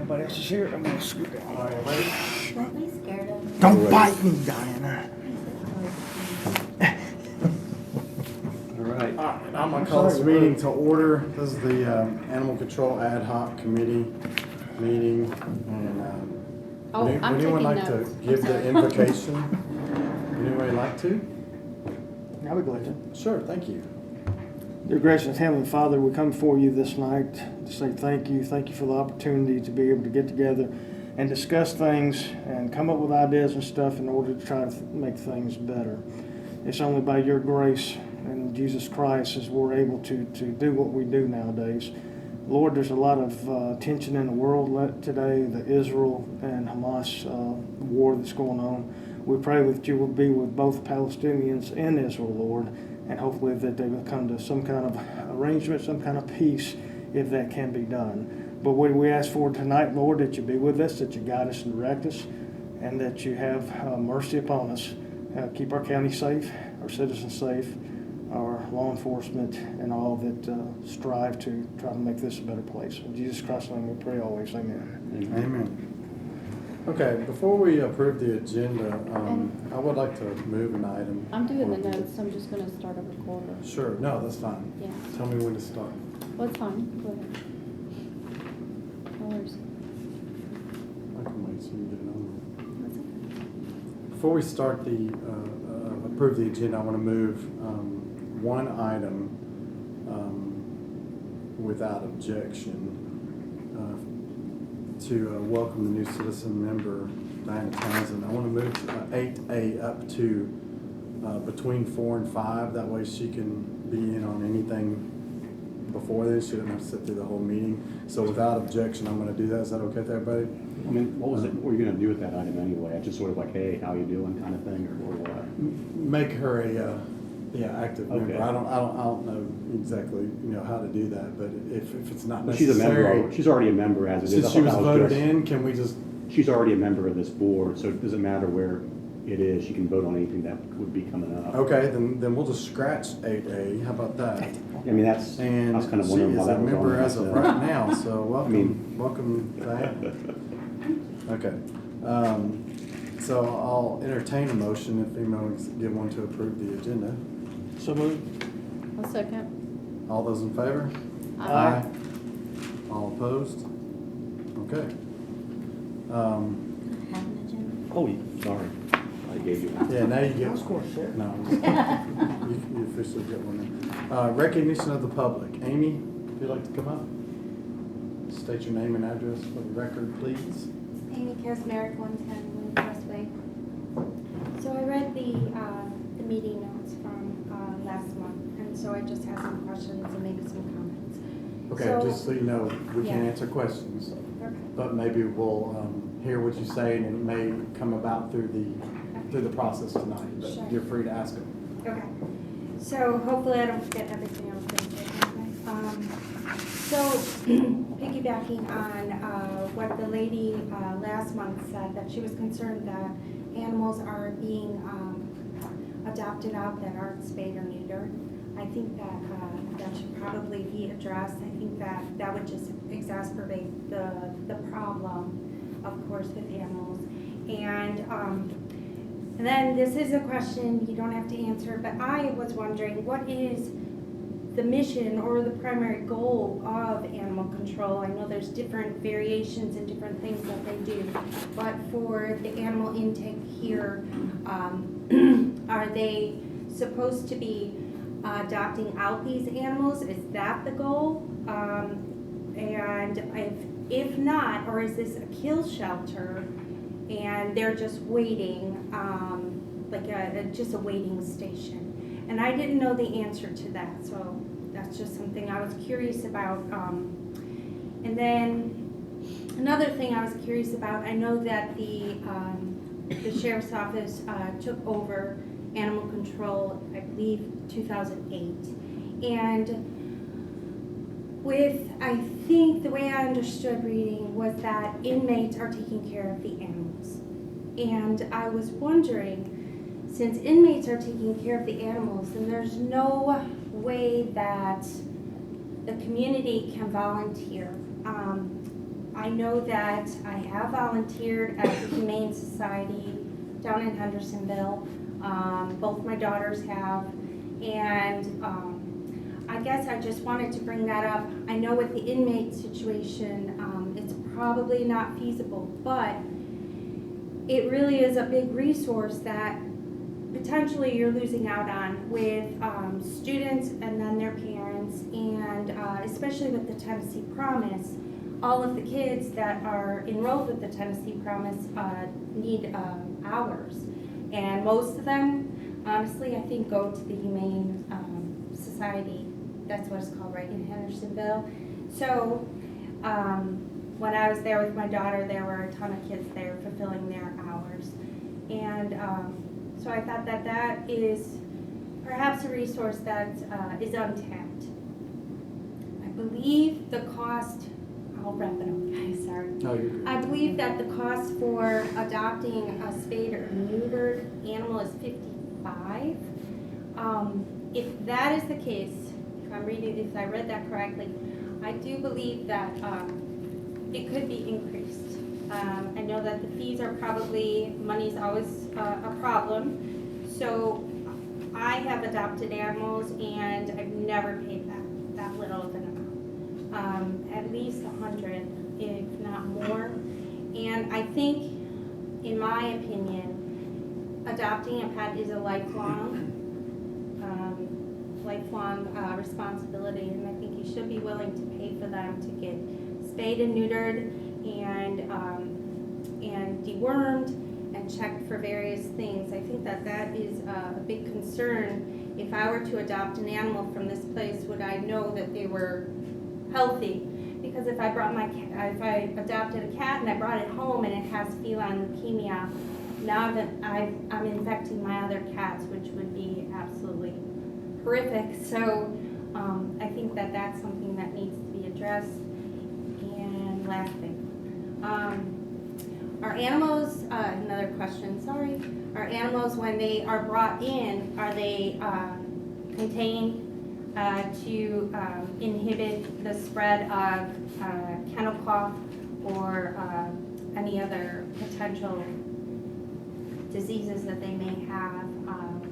Nobody else is here. I'm gonna scoot down. All right, ready? Don't be scared of me. Don't bite me, Diana. All right. I'm gonna call this meeting to order. This is the Animal Control Ad Hoc Committee meeting. And Oh, I'm would anyone taking like notes. to I'm give the sorry. invocation? Anybody like to? I'll be glad to. Sure, thank you. Dear gracious Heavenly Father, we come before you this night to say thank you. Thank you for the opportunity to be able to get together and discuss things and come up with ideas and stuff in order to try to make things better. It's only by your grace and Jesus Christ as we're able to do what we do nowadays. Lord, there's a lot of tension in the world today, the Israel and Hamas war that's going on. We pray that you will be with both Palestinians and Israel, Lord, and hopefully that they will come to some kind of arrangement, some kind of peace, if that can be done. But what we ask for tonight, Lord, that you be with us, that you guide us and direct us, and that you have mercy upon us. Keep our county safe, our citizens safe, our law enforcement, and all that strive to try to make this a better place. In Jesus Christ's name we pray always. Amen. Amen. Okay, before we approve the agenda, I would like to move an item. I'm doing the notes, so I'm just gonna start a recorder. Sure, no, that's fine. Yeah. Tell me when to start. Well, it's fine. Go ahead. No worries. I can wait so you get it on. That's okay. Before we start the, approve the agenda, I want to move one item without objection to welcome the new citizen member, Diana Townsend. I want to move 8A up to between 4 and 5. That way she can be in on anything before this. She doesn't have to sit through the whole meeting. So without objection, I'm going to do that. Is that okay with everybody? I mean, what were you going to do with that item anyway? Just sort of like, hey, how you doing kind of thing, or what? Make her a active member. Okay. I don't know exactly how to do that, but if it's not Well, she's a necessary, member. She's already a member as it is. since I she thought was that voted just- in, can we just? She's already a member of this board, so it doesn't matter where it is. She can vote on anything that would be coming up. Okay, then we'll just scratch 8A. How about that? I mean, that's. And I was kind of she wondering is how a that was member on as of myself. right now. So welcome, welcome, Diane. Okay. So I'll entertain a motion if anyone wants to give one to approve the agenda. So moved. I'll second. All those in favor? Aye. All opposed? Okay. Have an agenda. Oh, sorry. I gave you one. Yeah, now you get. Of course, sir. No, you officially get one. Recognition of the public. Amy, if you'd like to come up, state your name and address for the record, please. Amy Karsmerick, 110 Westway. So I read the meeting notes from last month, and so I just have some questions and maybe some comments. Okay, So- just so you know, we can't Yeah. answer questions, Okay. but maybe we'll hear what you say, and it may come about through the process tonight. But Sure. you're free to ask them. Okay. So hopefully I don't forget everything I was going to say. So piggybacking on what the lady last month said, that she was concerned that animals are being adopted out that aren't spayed or neutered. I think that that should probably be addressed. I think that would just exacerbate the problem, of course, with animals. And then this is a question you don't have to answer, but I was wondering, what is the mission or the primary goal of animal control? I know there's different variations and different things that they do, but for the animal intake here, are they supposed to be adopting out these animals? Is that the goal? And if not, or is this a kill shelter and they're just waiting, like just a waiting station? And I didn't know the answer to that, so that's just something I was curious about. And then another thing I was curious about, I know that the sheriff's office took over animal control, I believe, 2008. And I think the way I understood reading was that inmates are taking care of the animals. And I was wondering, since inmates are taking care of the animals, then there's no way that the community can volunteer I know that I have volunteered at the Humane Society down in Hendersonville. Both my daughters have, and I guess I just wanted to bring that up. I know with the inmate situation, it's probably not feasible, but it really is a big resource that potentially you're losing out on with students and then their parents, and especially with the Tennessee Promise. All of the kids that are enrolled with the Tennessee Promise need hours, and most of them, honestly, I think go to the Humane Society. That's what it's called, right, in Hendersonville. So when I was there with my daughter, there were a ton of kids there fulfilling their hours, and so I thought that that is perhaps a resource that is untapped. I believe the cost, I'll wrap it up, guys, sorry. No, you're good. I believe that the cost for adopting a spayed or neutered animal is $55. If that is the case, if I read that correctly, I do believe that it could be increased. I know that the fees are probably, money's always a problem. So I have adopted animals and I've never paid that little of an amount. At least $100, if not more. And I think, in my opinion, adopting a pet is a lifelong responsibility, and I think you should be willing to pay for them to get spayed and neutered and dewormed and checked for various things. I think that that is a big concern. If I were to adopt an animal from this place, would I know that they were healthy? Because if I adopted a cat and I brought it home and it has feline leukemia, now that I'm infecting my other cats, which would be absolutely horrific. So I think that that's something that needs to be addressed. And last thing, are animals, another question, sorry, are animals, when they are brought in, are they contained to inhibit the spread of kennel cough or any other potential diseases that they may have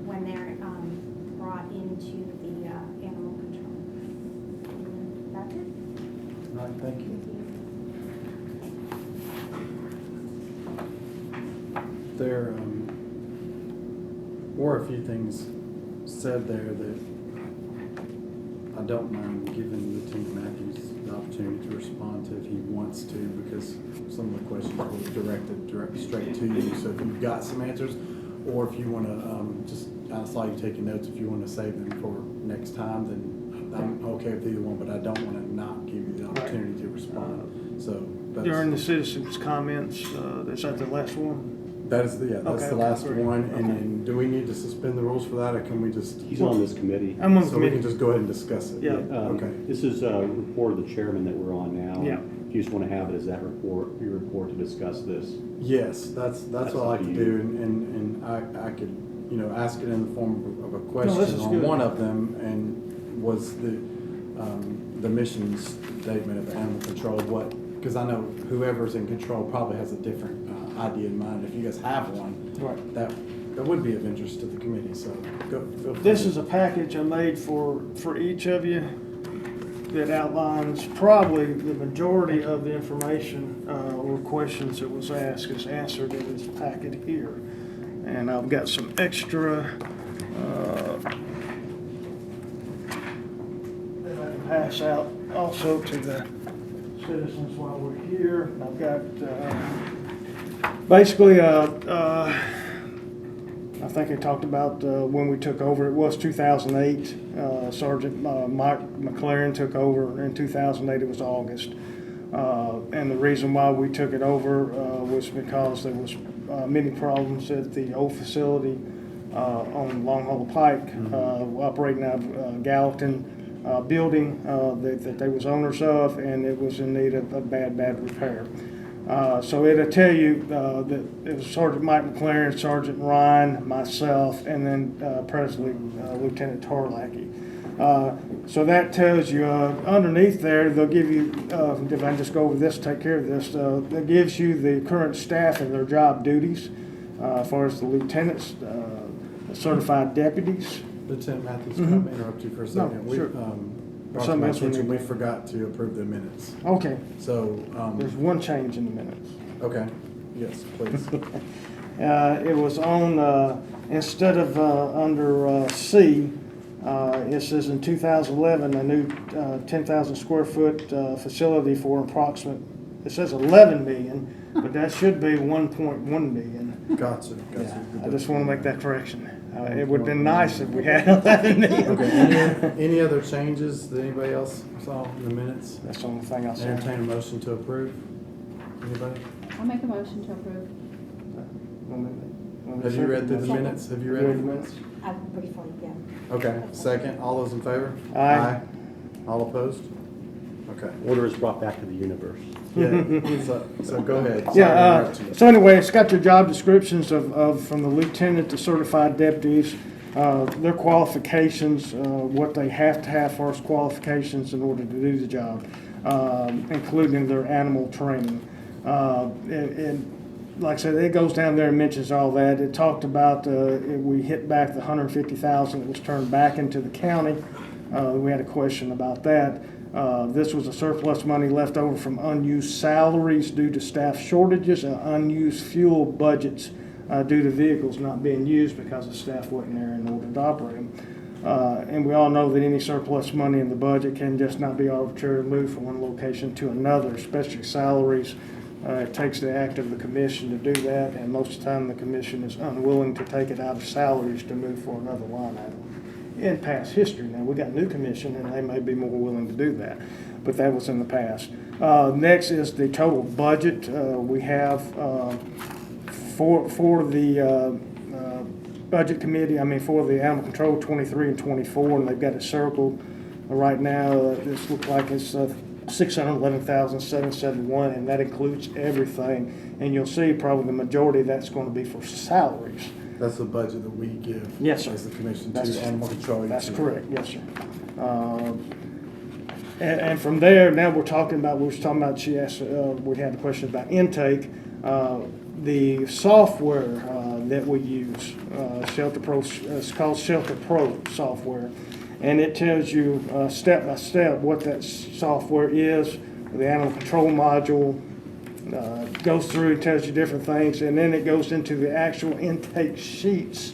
when they're brought into the animal control? And that's it. All right, thank you. There were a few things said there that I don't mind giving Lieutenant Matthews the opportunity to respond to if he wants to, because some of the questions were directed straight to you. So if you've got some answers, or if you want to I saw you taking notes, if you want to save them for next time, then I'm okay with either one, but I don't want to not give you the opportunity to respond. So During the citizens' comments, is that the last one? that's the last great. one. And Okay. then do we need to suspend the rules for that, or can we just? He's on this committee. I'm on the So we can committee. just go ahead and discuss it? Yeah. Okay. This is a report of the chairman that we're on now. Yeah. If you just want to have it as that report, your report to discuss this. Yes, that's what I like up to to do, you. and I could, ask it in the form of a this question is on good. one of them, and was the mission statement of animal control, because I know whoever's in control probably has a different idea in mind. If you guys have one, Right. that would be of interest to the committee, so feel free. This is a package I made for each of you that outlines probably the majority of the information or questions that was asked is answered in this packet here. And I've got some extra that I can pass out also to the citizens while we're here. I've got basically I think I talked about when we took over. It was 2008. Sergeant Mike McLaren took over in 2008. It was August. And the reason why we took it over was because there was many problems at the old facility on Long Hollow Pike, operating out of Gallatin building that they was owners of, and it was in need of bad repair. So it'll tell you that it was Sergeant Mike McLaren, Sergeant Ryan, myself, and then presently Lieutenant Tarlacki. So that tells you, underneath there, they'll give you, if I just go over this, take care of this, that gives you the current staff and their job duties, as far as the lieutenants, the certified deputies. Lieutenant Matthews, can I interrupt you for a second? sure. Brought to Something my else we attention, need we to- forgot to approve the minutes. Okay, So, there's one change in the minutes. okay, yes, please. It was on, instead of under C, it says in 2011, a new 10,000 square foot facility for approximate, it says 11 million, but that should be 1.1 million. Gotcha. Yeah, I just want to make that correction. It would have been nice if we had 11 million. Okay, any other changes that anybody else saw in the minutes? That's the only thing I saw. Entertain a motion to approve? Anybody? I'll make a motion to approve. Have you read through the Second. minutes? Have you read the minutes? Briefly, yeah. Okay, second, all those in favor? Aye. All opposed? Okay. Order is brought back to the universe. Yeah, so go ahead. Sorry to Yeah, interrupt you. so anyway, it's got your job descriptions of from the lieutenant to certified deputies, their qualifications, what they have to have for qualifications in order to do the job, including their animal training. And like I said, it goes down there and mentions all that. It talked about, we hit back the 150,000 that was turned back into the county. We had a question about that. This was a surplus money left over from unused salaries due to staff shortages and unused fuel budgets due to vehicles not being used because the staff wasn't there in order to operate them. And we all know that any surplus money in the budget can just not be arbitrarily moved from one location to another, especially salaries. It takes the act of the commission to do that, and most of the time the commission is unwilling to take it out of salaries to move for another line item. In past history, now we got a new commission and they may be more willing to do that, but that was in the past. Next is the total budget. We have for the budget committee, for the animal control, 23 and 24, and they've got it circled right now. This looks like it's $611,771, and that includes everything. And you'll see probably the majority of that's going to be for salaries. That's the budget that we give. Yes, sir. As the commission That's- to animal control. That's agency. correct, yes, sir. And from there, now we're talking about, she asked, we had a question about intake. The software that we use, Shelter Pro, it's called Shelter Pro software. And it tells you step by step what that software is, the animal control module, goes through, tells you different things, and then it goes into the actual intake sheets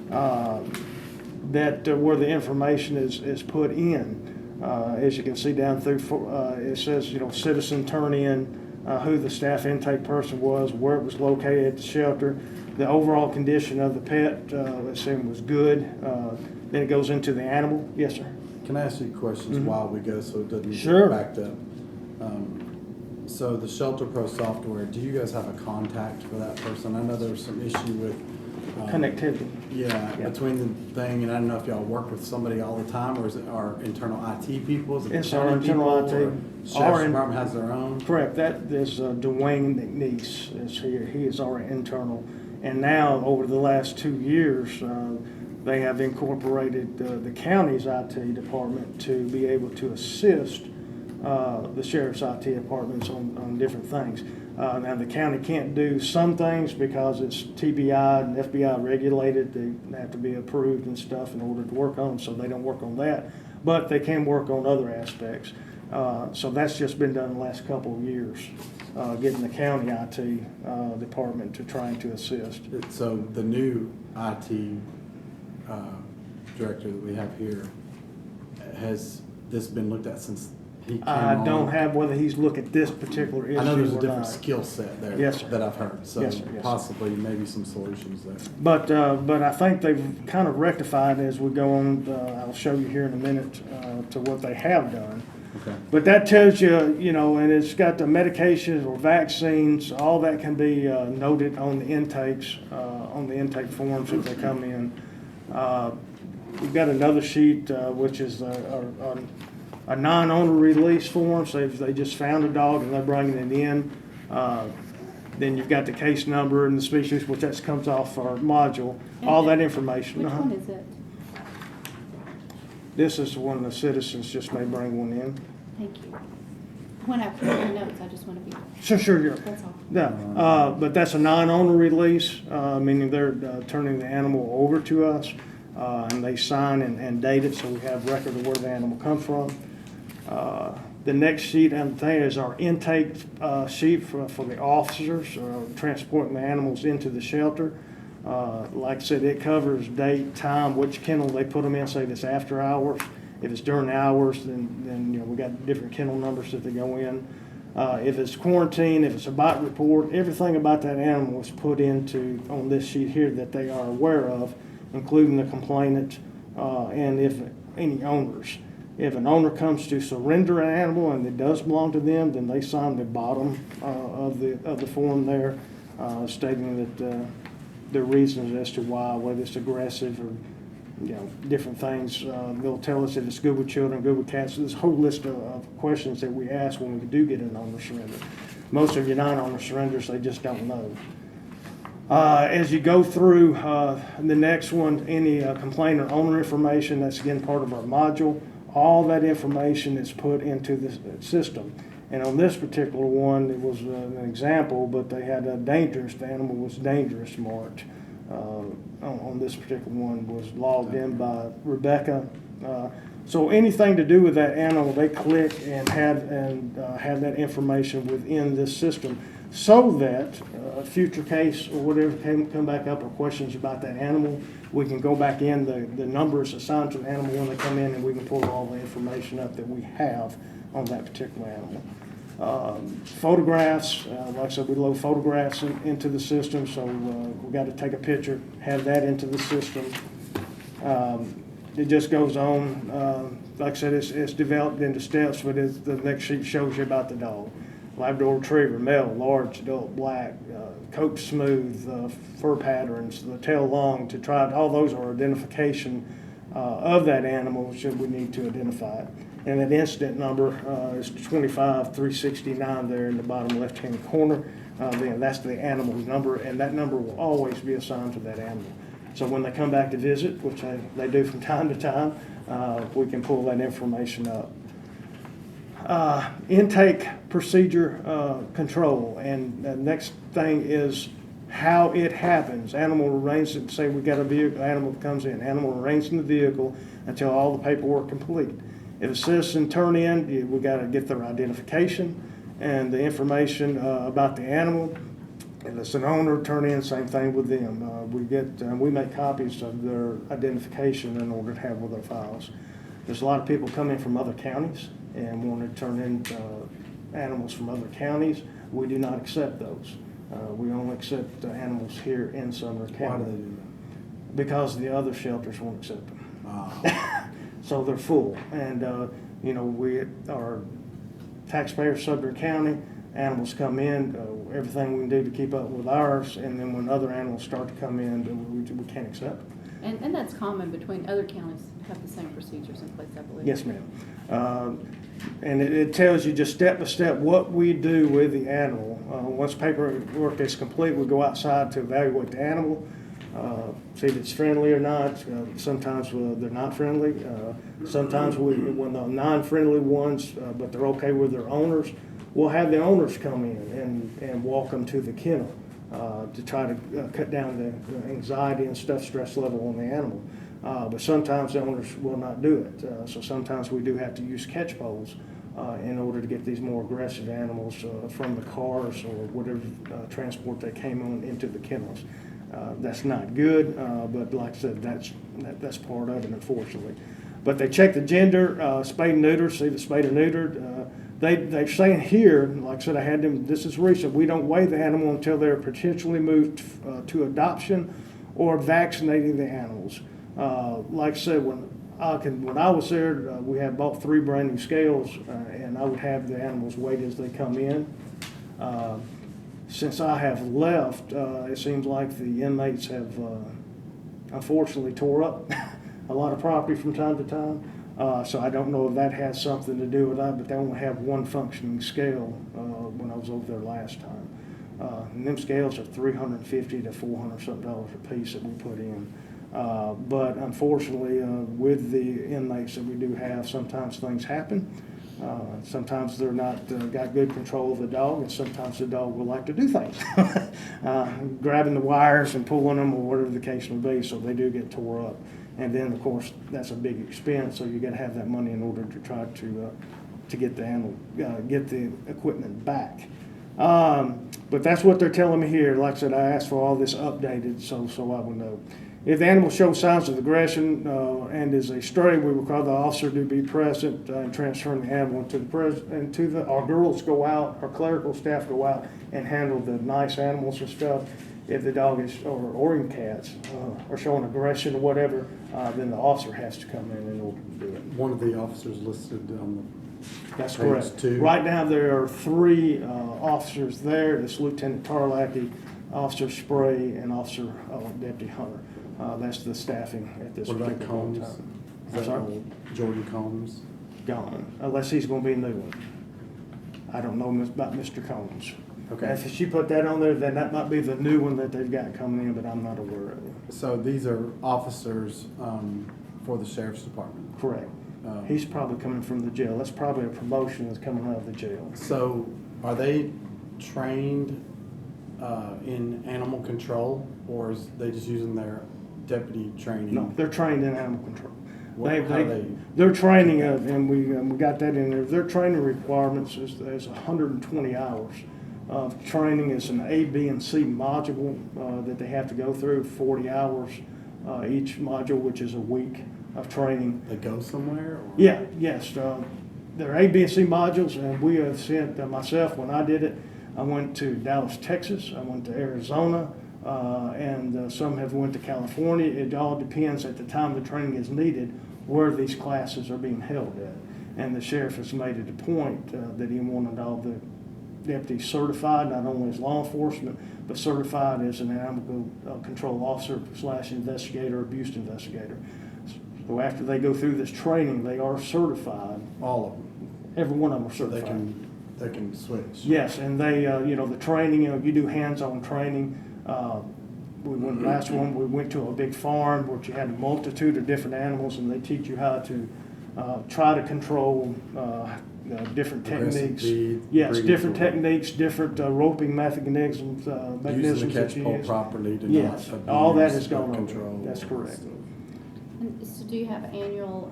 that where the information is put in. As you can see down through, it says, citizen turn in, who the staff intake person was, where it was located at the shelter, the overall condition of the pet, let's say was good. Then it goes into the animal. Yes, sir. Can I ask you questions while we go so it doesn't Sure. get backed up? So the Shelter Pro software, do you guys have a contact for that person? I know there was some issue with Connectivity. Yeah, Yeah. between the thing, and I don't know if y'all work with somebody all the time, or is it our internal IT people? Is it It's the our county internal people, IT. or Our Sheriff's in- Department has their own? Correct. That is Dwayne McNeese is here. He is our internal. And now, over the last 2 years, they have incorporated the county's IT department to be able to assist the sheriff's IT departments on different things. Now, the county can't do some things because it's TBI and FBI regulated. They have to be approved and stuff in order to work on them, so they don't work on that. But they can work on other aspects. So that's just been done the last couple of years, getting the county IT department to trying to assist. So the new IT director that we have here, has this been looked at since he came I on? don't have whether he's looked at this particular issue or I not. know there's a different skill set there Yes, sir. that I've heard, so Yes, sir. Yes, sir. possibly maybe some solutions there. But I think they've kind of rectified as we go on. I'll show you here in a minute to what they have done. Okay. But that tells you, and it's got the medications or vaccines, all that can be noted on the intakes, on the intake forms if they come in. We've got another sheet which is a non-owner release form, so if they just found a dog and they're bringing it in, then you've got the case number and the species, which that comes off our module, all that information. Which Uh-huh. one is it? This is one the citizens just may bring one in. Thank you. When I put in the notes, I just want to be, Sure. that's all. Yeah, but that's a non-owner release, meaning they're turning the animal over to us, and they sign and date it, so we have record of where the animal comes from. The next sheet and thing is our intake sheet for the officers transporting the animals into the shelter. Like I said, it covers date, time, which kennel they put them in, say if it's after hours. If it's during the hours, then we got different kennel numbers that they go in. If it's quarantine, if it's a bite report, everything about that animal is put into on this sheet here that they are aware of, including the complainant and if any owners. If an owner comes to surrender an animal and it does belong to them, then they sign the bottom of the form there, stating that their reasons as to why, whether it's aggressive or different things. They'll tell us if it's good with children, good with cats. So there's a whole list of questions that we ask when we do get an owner surrender. Most of your non-owner surrenders, they just don't know. As you go through the next one, any complainant owner information, that's again part of our module. All that information is put into the system. And on this particular one, it was an example, but they had a dangerous, the animal was dangerous marked. On this particular one was logged in by Rebecca. So anything to do with that animal, they click and have that information within this system, so that a future case or whatever come back up or questions about that animal, we can go back in, the numbers assigned to the animal when they come in, and we can pull all the information up that we have on that particular animal. Photographs, like I said, we load photographs into the system, so we got to take a picture, have that into the system. It just goes on. Like I said, it's developed into steps, but the next sheet shows you about the dog. Labrador Retriever, male, large, adult, black, coat smooth, fur patterns, the tail long, to try, all those are identification of that animal should we need to identify it. And that incident number is 25369 there in the bottom left-hand corner. Then that's the animal's number, and that number will always be assigned to that animal. So when they come back to visit, which they do from time to time, we can pull that information up. Intake procedure control, and the next thing is how it happens. Animal remains, say we got a vehicle, animal comes in, animal remains in the vehicle until all the paperwork complete. If a citizen turn in, we got to get their identification and the information about the animal. If it's an owner, turn in, same thing with them. We make copies of their identification in order to have with our files. There's a lot of people coming from other counties and want to turn in animals from other counties. We do not accept those. We only accept animals here in Sumner County. Why do they do that? Because the other shelters won't accept them. So they're full. And, we are taxpayers, Sumner County. Animals come in, everything we can do to keep up with ours, and then when other animals start to come in, we can't accept them. And that's common between other counties have the same procedures in place, I believe. Yes, ma'am. And it tells you just step by step what we do with the animal. Once paperwork is complete, we go outside to evaluate the animal, see if it's friendly or not. Sometimes they're not friendly. Sometimes when the non-friendly ones, but they're okay with their owners, we'll have the owners come in and walk them to the kennel to try to cut down the anxiety and stress level on the animal. But sometimes the owners will not do it. So sometimes we do have to use catch poles in order to get these more aggressive animals from the cars or whatever transport they came on into the kennels. That's not good, but like I said, that's part of it, unfortunately. But they check the gender, spayed and neutered, see the spayed or neutered. They're saying here, like I said, I had them, this is recent, we don't weigh the animal until they're potentially moved to adoption or vaccinating the animals. Like I said, when I was there, we had bought 3 brand new scales, and I would have the animals weighed as they come in. Since I have left, it seems like the inmates have unfortunately tore up a lot of property from time to time. So I don't know if that has something to do with that, but they only have one functioning scale when I was over there last time. And them scales are $350 to $400 something a piece that we put in. But unfortunately, with the inmates that we do have, sometimes things happen. Sometimes they're not got good control of the dog, and sometimes the dog will like to do things, grabbing the wires and pulling them or whatever the case may be, so they do get tore up. And then, of course, that's a big expense, so you got to have that money in order to try to get the animal, get the equipment back. But that's what they're telling me here. Like I said, I asked for all this updated so I would know. If the animal shows signs of aggression and is a stray, we require the officer to be present and transferring the animal our girls go out, our clerical staff go out and handle the nice animals and stuff. If the dog is, or even cats, are showing aggression or whatever, then the officer has to come in order to do it. One of the officers listed on That's Page correct. 2. Right now, there are 3 officers there. It's Lieutenant Tarlacki, Officer Spray, and Officer Deputy Hunter. That's the staffing at this What about particular Combs? time. Is I'm that sorry? old Jordan Combs? Gone, unless he's going to be a new one. I don't know about Mr. Combs. Okay. If she put that on there, then that might be the new one that they've got coming in, but I'm not aware of it. So these are officers for the sheriff's department. Correct. He's probably coming from the jail. That's probably a promotion that's coming out of the jail. So are they trained in animal control, or is they just using their deputy training? No, they're trained in animal control. How do they? Their training, and we got that in there, their training requirements is 120 hours of training. Is an A, B, and C module that they have to go through, 40 hours each module, which is a week of training. They go somewhere? Or? Yes. They're A, B, and C modules, and we have sent, myself, when I did it, I went to Dallas, Texas, I went to Arizona, and some have went to California. It all depends at the time the training is needed where these classes are being held at. And the sheriff has made it a point that he wanted all the deputies certified, not only as law enforcement, but certified as an animal control officer / investigator, abuse investigator. So after they go through this training, they are certified. All of them. Every one of them are So certified. they can switch. Yes, and they, the training, you do hands-on training. Last one, we went to a big farm where you had a multitude of different animals, and they teach you how to try to control different Aggressive techniques. breed, Yes, breeding different for- techniques, different roping mechanisms Using the that catch you pole use. properly to Yes, not all that abuse is going the on. control. That's and correct. stuff. And so do you have annual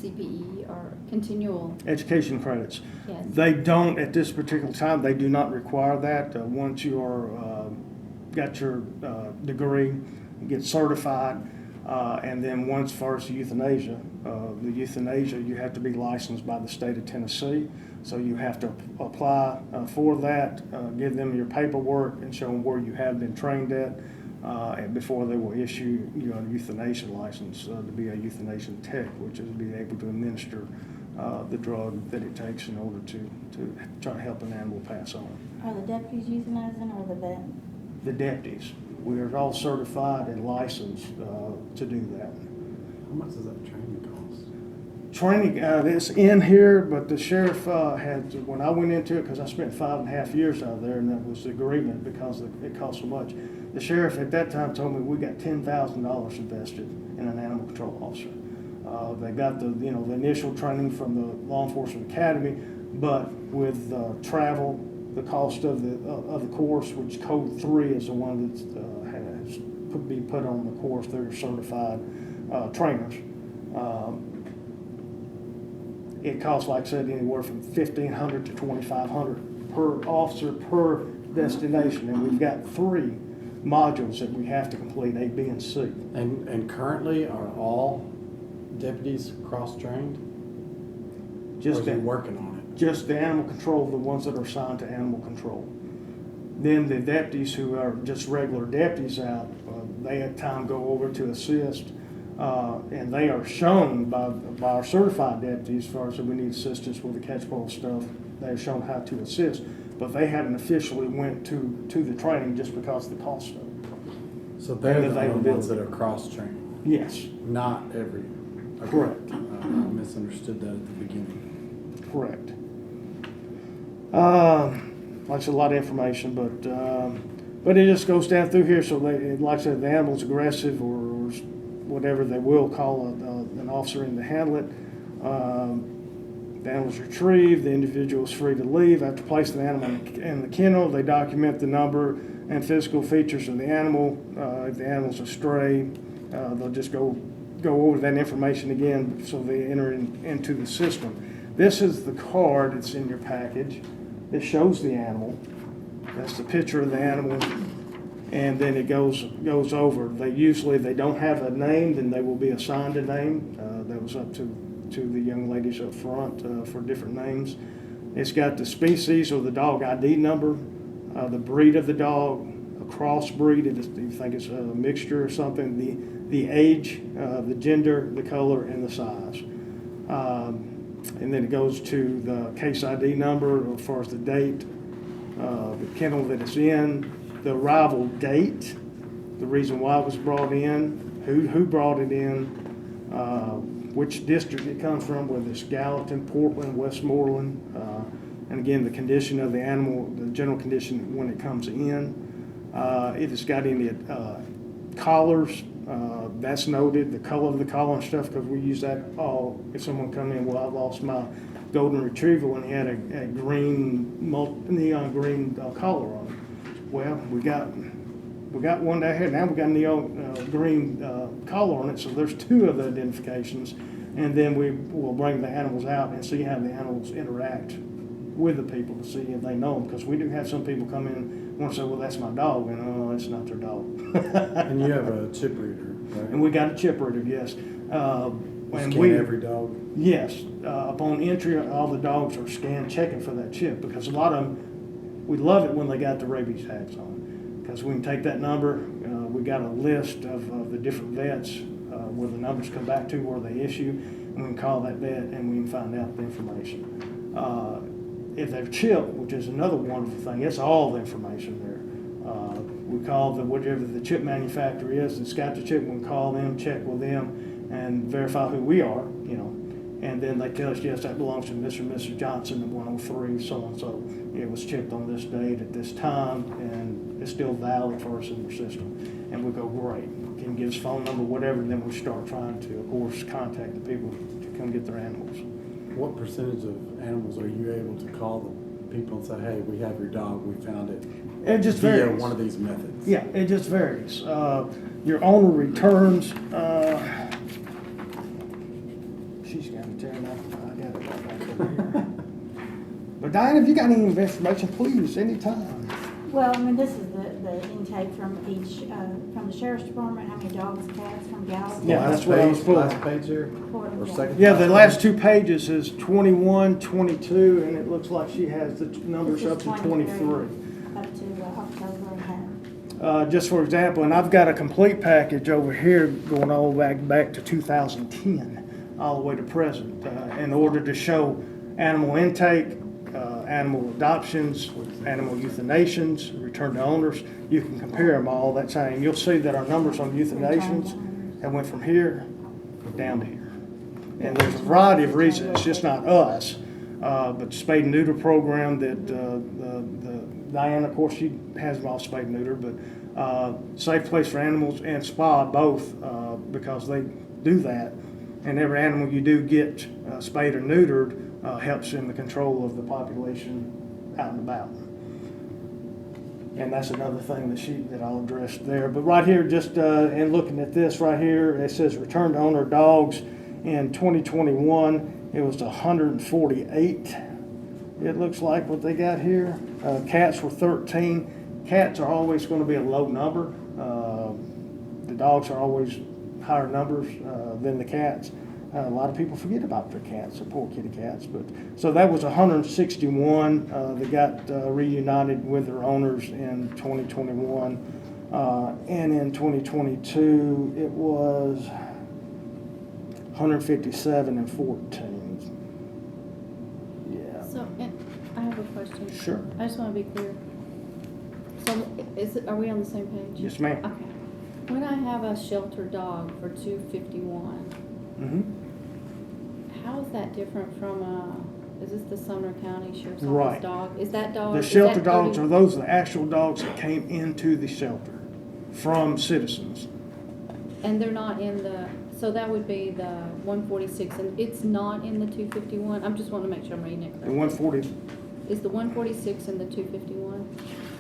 CPE or continual? Education credits. Yes. They don't, at this particular time, they do not require that. Once you are, got your degree, get certified, and then once far as euthanasia, you have to be licensed by the state of Tennessee. So you have to apply for that, give them your paperwork and show them where you have been trained at, and before they will issue you a euthanasia license to be a euthanasia tech, which is be able to administer the drug that it takes in order to try to help an animal pass on. Are the deputies euthanizing or the vet? The deputies, we are all certified and licensed to do that. How much does that training cost? Training, it's in here, but the sheriff had, when I went into it, because I spent 5.5 years out there, and that was the agreement because it cost so much. The sheriff at that time told me we got $10,000 invested in an animal control officer. They got the initial training from the law enforcement academy, but with travel, the cost of the course, which Code 3 is the one that has be put on the course. They're certified trainers. It costs, like I said, anywhere from $1,500 to $2,500 per officer per destination, and we've got 3 modules that we have to complete, A, B, and C. And currently, are all deputies cross-trained? Just Or is he the, working on it? just the animal control, the ones that are assigned to animal control. Then the deputies who are just regular deputies out, they at time go over to assist, and they are shown by our certified deputies, as far as if we need assistance with the catch pole stuff, they are shown how to assist. But they hadn't officially went to the training just because of the cost of it. So they're And the only ones availability. that are cross-trained, Yes, not every. Okay. Correct. I misunderstood that at the beginning. correct. Like I said, a lot of information, but it just goes down through here. So they, like I said, the animal's aggressive or whatever, they will call an officer in to handle it. The animal's retrieved, the individual is free to leave. After placing the animal in the kennel, they document the number and physical features of the animal. If the animal's a stray, they'll just go over that information again so they enter into the system. This is the card that's in your package. It shows the animal. That's the picture of the animal, and then it goes over. They don't have a name, then they will be assigned a name. That was up to the young ladies up front for different names. It's got the species or the dog ID number, the breed of the dog, a crossbreed, you think it's a mixture or something, the age, the gender, the color, and the size. And then it goes to the case ID number as far as the date, the kennel that it's in, the arrival date, the reason why it was brought in, who brought it in, which district it comes from, whether it's Gallatin, Portland, Westmoreland, and again, the condition of the animal, the general condition when it comes in. If it's got any collars, that's noted, the color of the collar and stuff, because we use that all. If someone come in, well, I lost my golden retriever and he had a neon green collar on it. Well, we got one down here. Now we got a neon green collar on it, so there's two of the identifications, and then we will bring the animals out and see how the animals interact with the people to see if they know them, because we do have some people come in and want to say, well, that's my dog, and oh, it's not their dog. And you have a chip reader, right? And we got a chip reader, yes. Scan every dog? Yes. Upon entry, all the dogs are scanned checking for that chip, because a lot of them, we love it when they got the rabies tags on, because we can take that number. We got a list of the different vets where the numbers come back to, where they issue, and we can call that vet and we can find out the information. If they're chipped, which is another wonderful thing, it's all the information there. We call whatever the chip manufacturer is that's got the chip, we can call them, check with them, and verify who we are, and then they tell us, yes, that belongs to Mr. and Mrs. Johnson at 103, so-and-so. It was chipped on this date at this time, and it's still valid for us in your system. And we go, great, can you give us phone number, whatever, and then we start trying to, of course, contact the people to come get their animals. What percentage of animals are you able to call the people and say, hey, we have your dog, we found it? It just via varies. one of these methods? Yeah, it just varies. Your owner returns, she's got it there now. I got it right back over here. But Diane, if you got any information, please, anytime. Well, I mean, this is the intake from each, from the sheriff's department, how many dogs, cats from Gallatin. Yeah, that's what I was pulling. Last page here? Or second? Yeah, the last two pages is 21, 22, and it looks like she has the numbers This up is to 23. Up to October and her. Just for example, and I've got a complete package over here going all back to 2010, all the way to present, in order to show animal intake, animal adoptions, animal euthanations, return to owners. You can compare them all that time. You'll see that our numbers on euthanations have went from here down to here. And there's a variety of reasons. It's just not us, but the spay and neuter program that Diana, of course, she has them all spayed and neutered, but Safe Place for Animals and SPA both, because they do that. And every animal you do get spayed or neutered helps in the control of the population out and about. And that's another thing that I'll address there. But right here, just in looking at this right here, it says return to owner dogs in 2021. It was 148. It looks like what they got here. Cats were 13. Cats are always going to be a low number. The dogs are always higher numbers than the cats. A lot of people forget about their cats, the poor kitty cats. But so that was 161 that got reunited with their owners in 2021, and in 2022 it was 157 and 14. Yeah. So, and I have a question. Sure. I just want to be clear. So, are we on the same page? Yes, ma'am. Okay. When I have a shelter dog for 251, how is that different from is this the Sumner County Sheriff's Right. Office dog? Is that dog? The is shelter that dogs 30 are those the actual dogs that came into the shelter from citizens. And they're not in the, so that would be the 146, and it's not in the 251? I'm just wanting to make sure I'm reading it The correctly. 140, Is the 146 in the 251?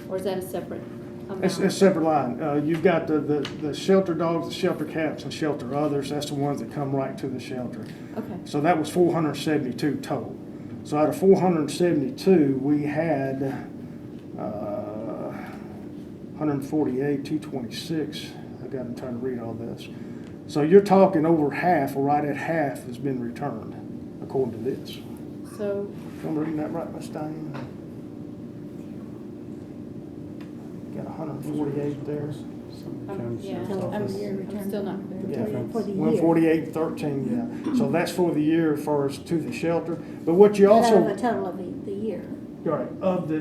Or is that a separate amount? it's a separate line. You've got the shelter dogs, the shelter cats, and shelter others. That's the ones that come right to the shelter. Okay. So that was 472 total. So out of 472, we had 148, 226. I'm trying to read all this. So you're talking over half, or right at half, has been returned, according to this. So, Am I reading that right, Ms. Diane? Got 148 there. Sumner County yeah, Sheriff's I'm Office. still not. For the year. 148, 13, yeah. So that's for the year as far as to the shelter. But what you Out also. of a total of the year. Right,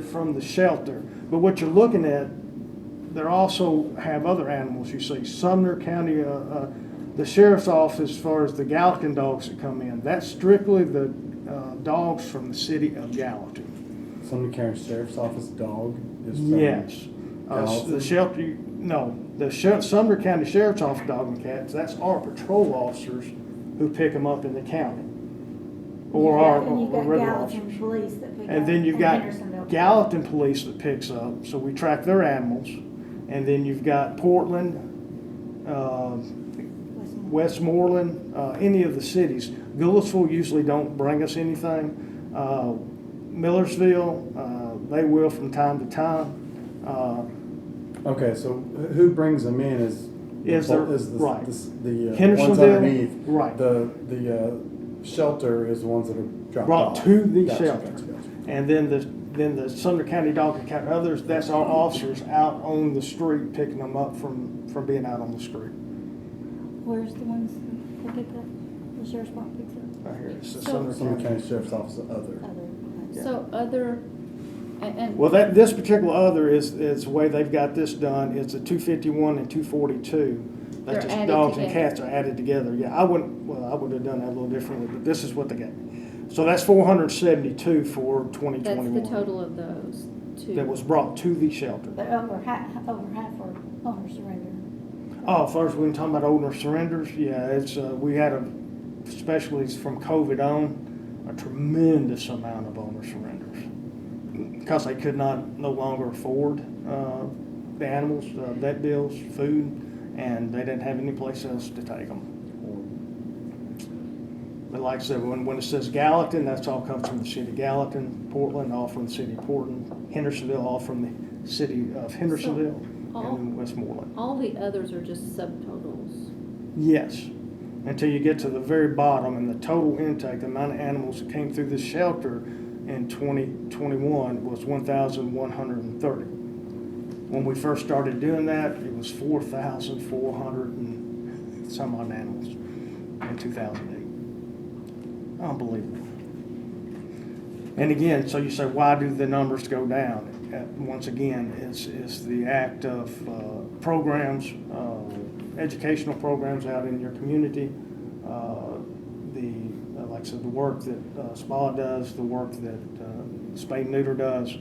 from the shelter. But what you're looking at, there also have other animals, you see. Sumner County, the sheriff's office, as far as the Gallatin dogs that come in, that's strictly the dogs from the city of Gallatin. Sumner County Sheriff's Office dog is from. Yes. Gallatin? The shelter, no, Sumner County Sheriff's Office dog and cats, that's our patrol officers who pick them up in the county. Or And you've got regular Gallatin officers. police that pick up. And then you've and got Hendersonville. Gallatin police that picks up, so we track their animals. And then you've got Portland, Westmoreland, any of the cities. Goodlettsville usually don't bring us anything. Millersville, they will from time to time. Okay, so who brings them in is Right. the ones Hendersonville, underneath. right. The shelter is the ones that are dropped Brought off. to the Gotcha, shelter. gotcha, gotcha. And then the Sumner County Dog and Cat, others, that's our officers out on the street picking them up from being out on the street. Where's the ones that pick up, the sheriff's department picks up? Right here, it's the So- Sumner Sumner County. County Sheriff's Office, other. Other. So other, and Well, this particular other is the way they've got this done. It's a 251 and 242. They're That's just added dogs and together. cats are added together. Yeah, I would have done that a little differently, but this is what they got. So that's 472 for 2021. that's the total of those two. That was brought to the shelter. But over half are owner surrender. Oh, first when talking about owner surrenders, yeah, it's we had especially from COVID on, a tremendous amount of owner surrenders because they could no longer afford the animals, vet bills, food, and they didn't have any place else to take them. But like I said, when it says Gallatin, that's all comes from the city of Gallatin. Portland, all from the city of Portland. Hendersonville, all from the city of Hendersonville. all- And then Westmoreland. All the others are just subtotals. Yes, until you get to the very bottom and the total intake, the amount of animals that came through this shelter in 2021 was 1,130. When we first started doing that, it was 4,400 and some odd animals in 2008. Unbelievable. And again, so you say, why do the numbers go down? Once again, it's the act of programs, educational programs out in your community, like I said, the work that SPA does, the work that Spay and Neuter does,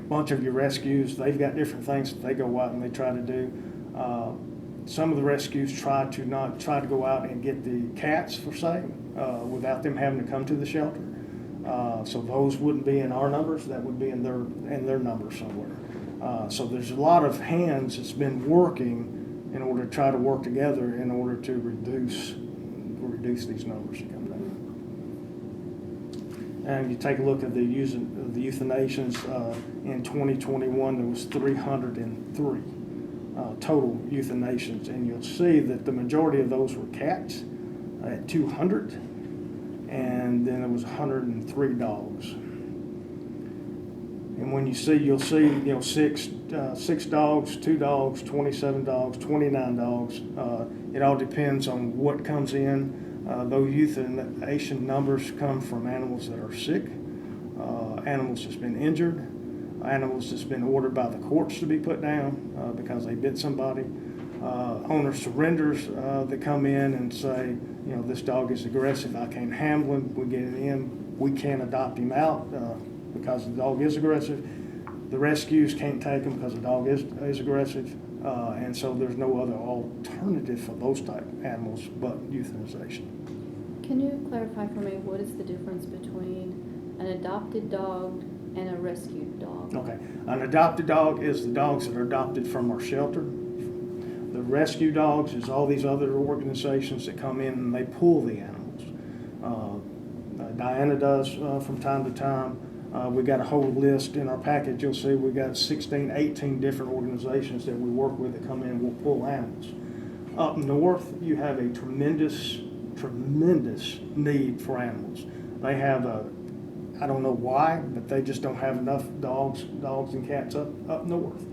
bunch of your rescues, they've got different things that they go out and they try to do. Some of the rescues try to go out and get the cats for sale without them having to come to the shelter. So those wouldn't be in our numbers; that would be in their numbers somewhere. So there's a lot of hands that's been working in order to try to work together in order to reduce these numbers that come down. And you take a look at the euthanations in 2021, there was 303 total euthanations, and you'll see that the majority of those were cats at 200, and then there was 103 dogs. And when you'll see, six dogs, 2 dogs, 27 dogs, 29 dogs. It all depends on what comes in. Those euthanasia numbers come from animals that are sick, animals that's been injured, animals that's been ordered by the courts to be put down because they bit somebody. Owner surrenders that come in and say, this dog is aggressive, I can't handle him, we get it in, we can't adopt him out because the dog is aggressive. The rescues can't take them because the dog is aggressive, and so there's no other alternative for those type animals but euthanization. Can you clarify for me, what is the difference between an adopted dog and a rescued dog? Okay, an adopted dog is the dogs that are adopted from our shelter. The rescue dogs is all these other organizations that come in and they pull the animals. Diana does from time to time. We got a whole list in our package. You'll see we got 16, 18 different organizations that we work with that come in and will pull animals. Up north, you have a tremendous need for animals. They have I don't know why, but they just don't have enough dogs and cats up north.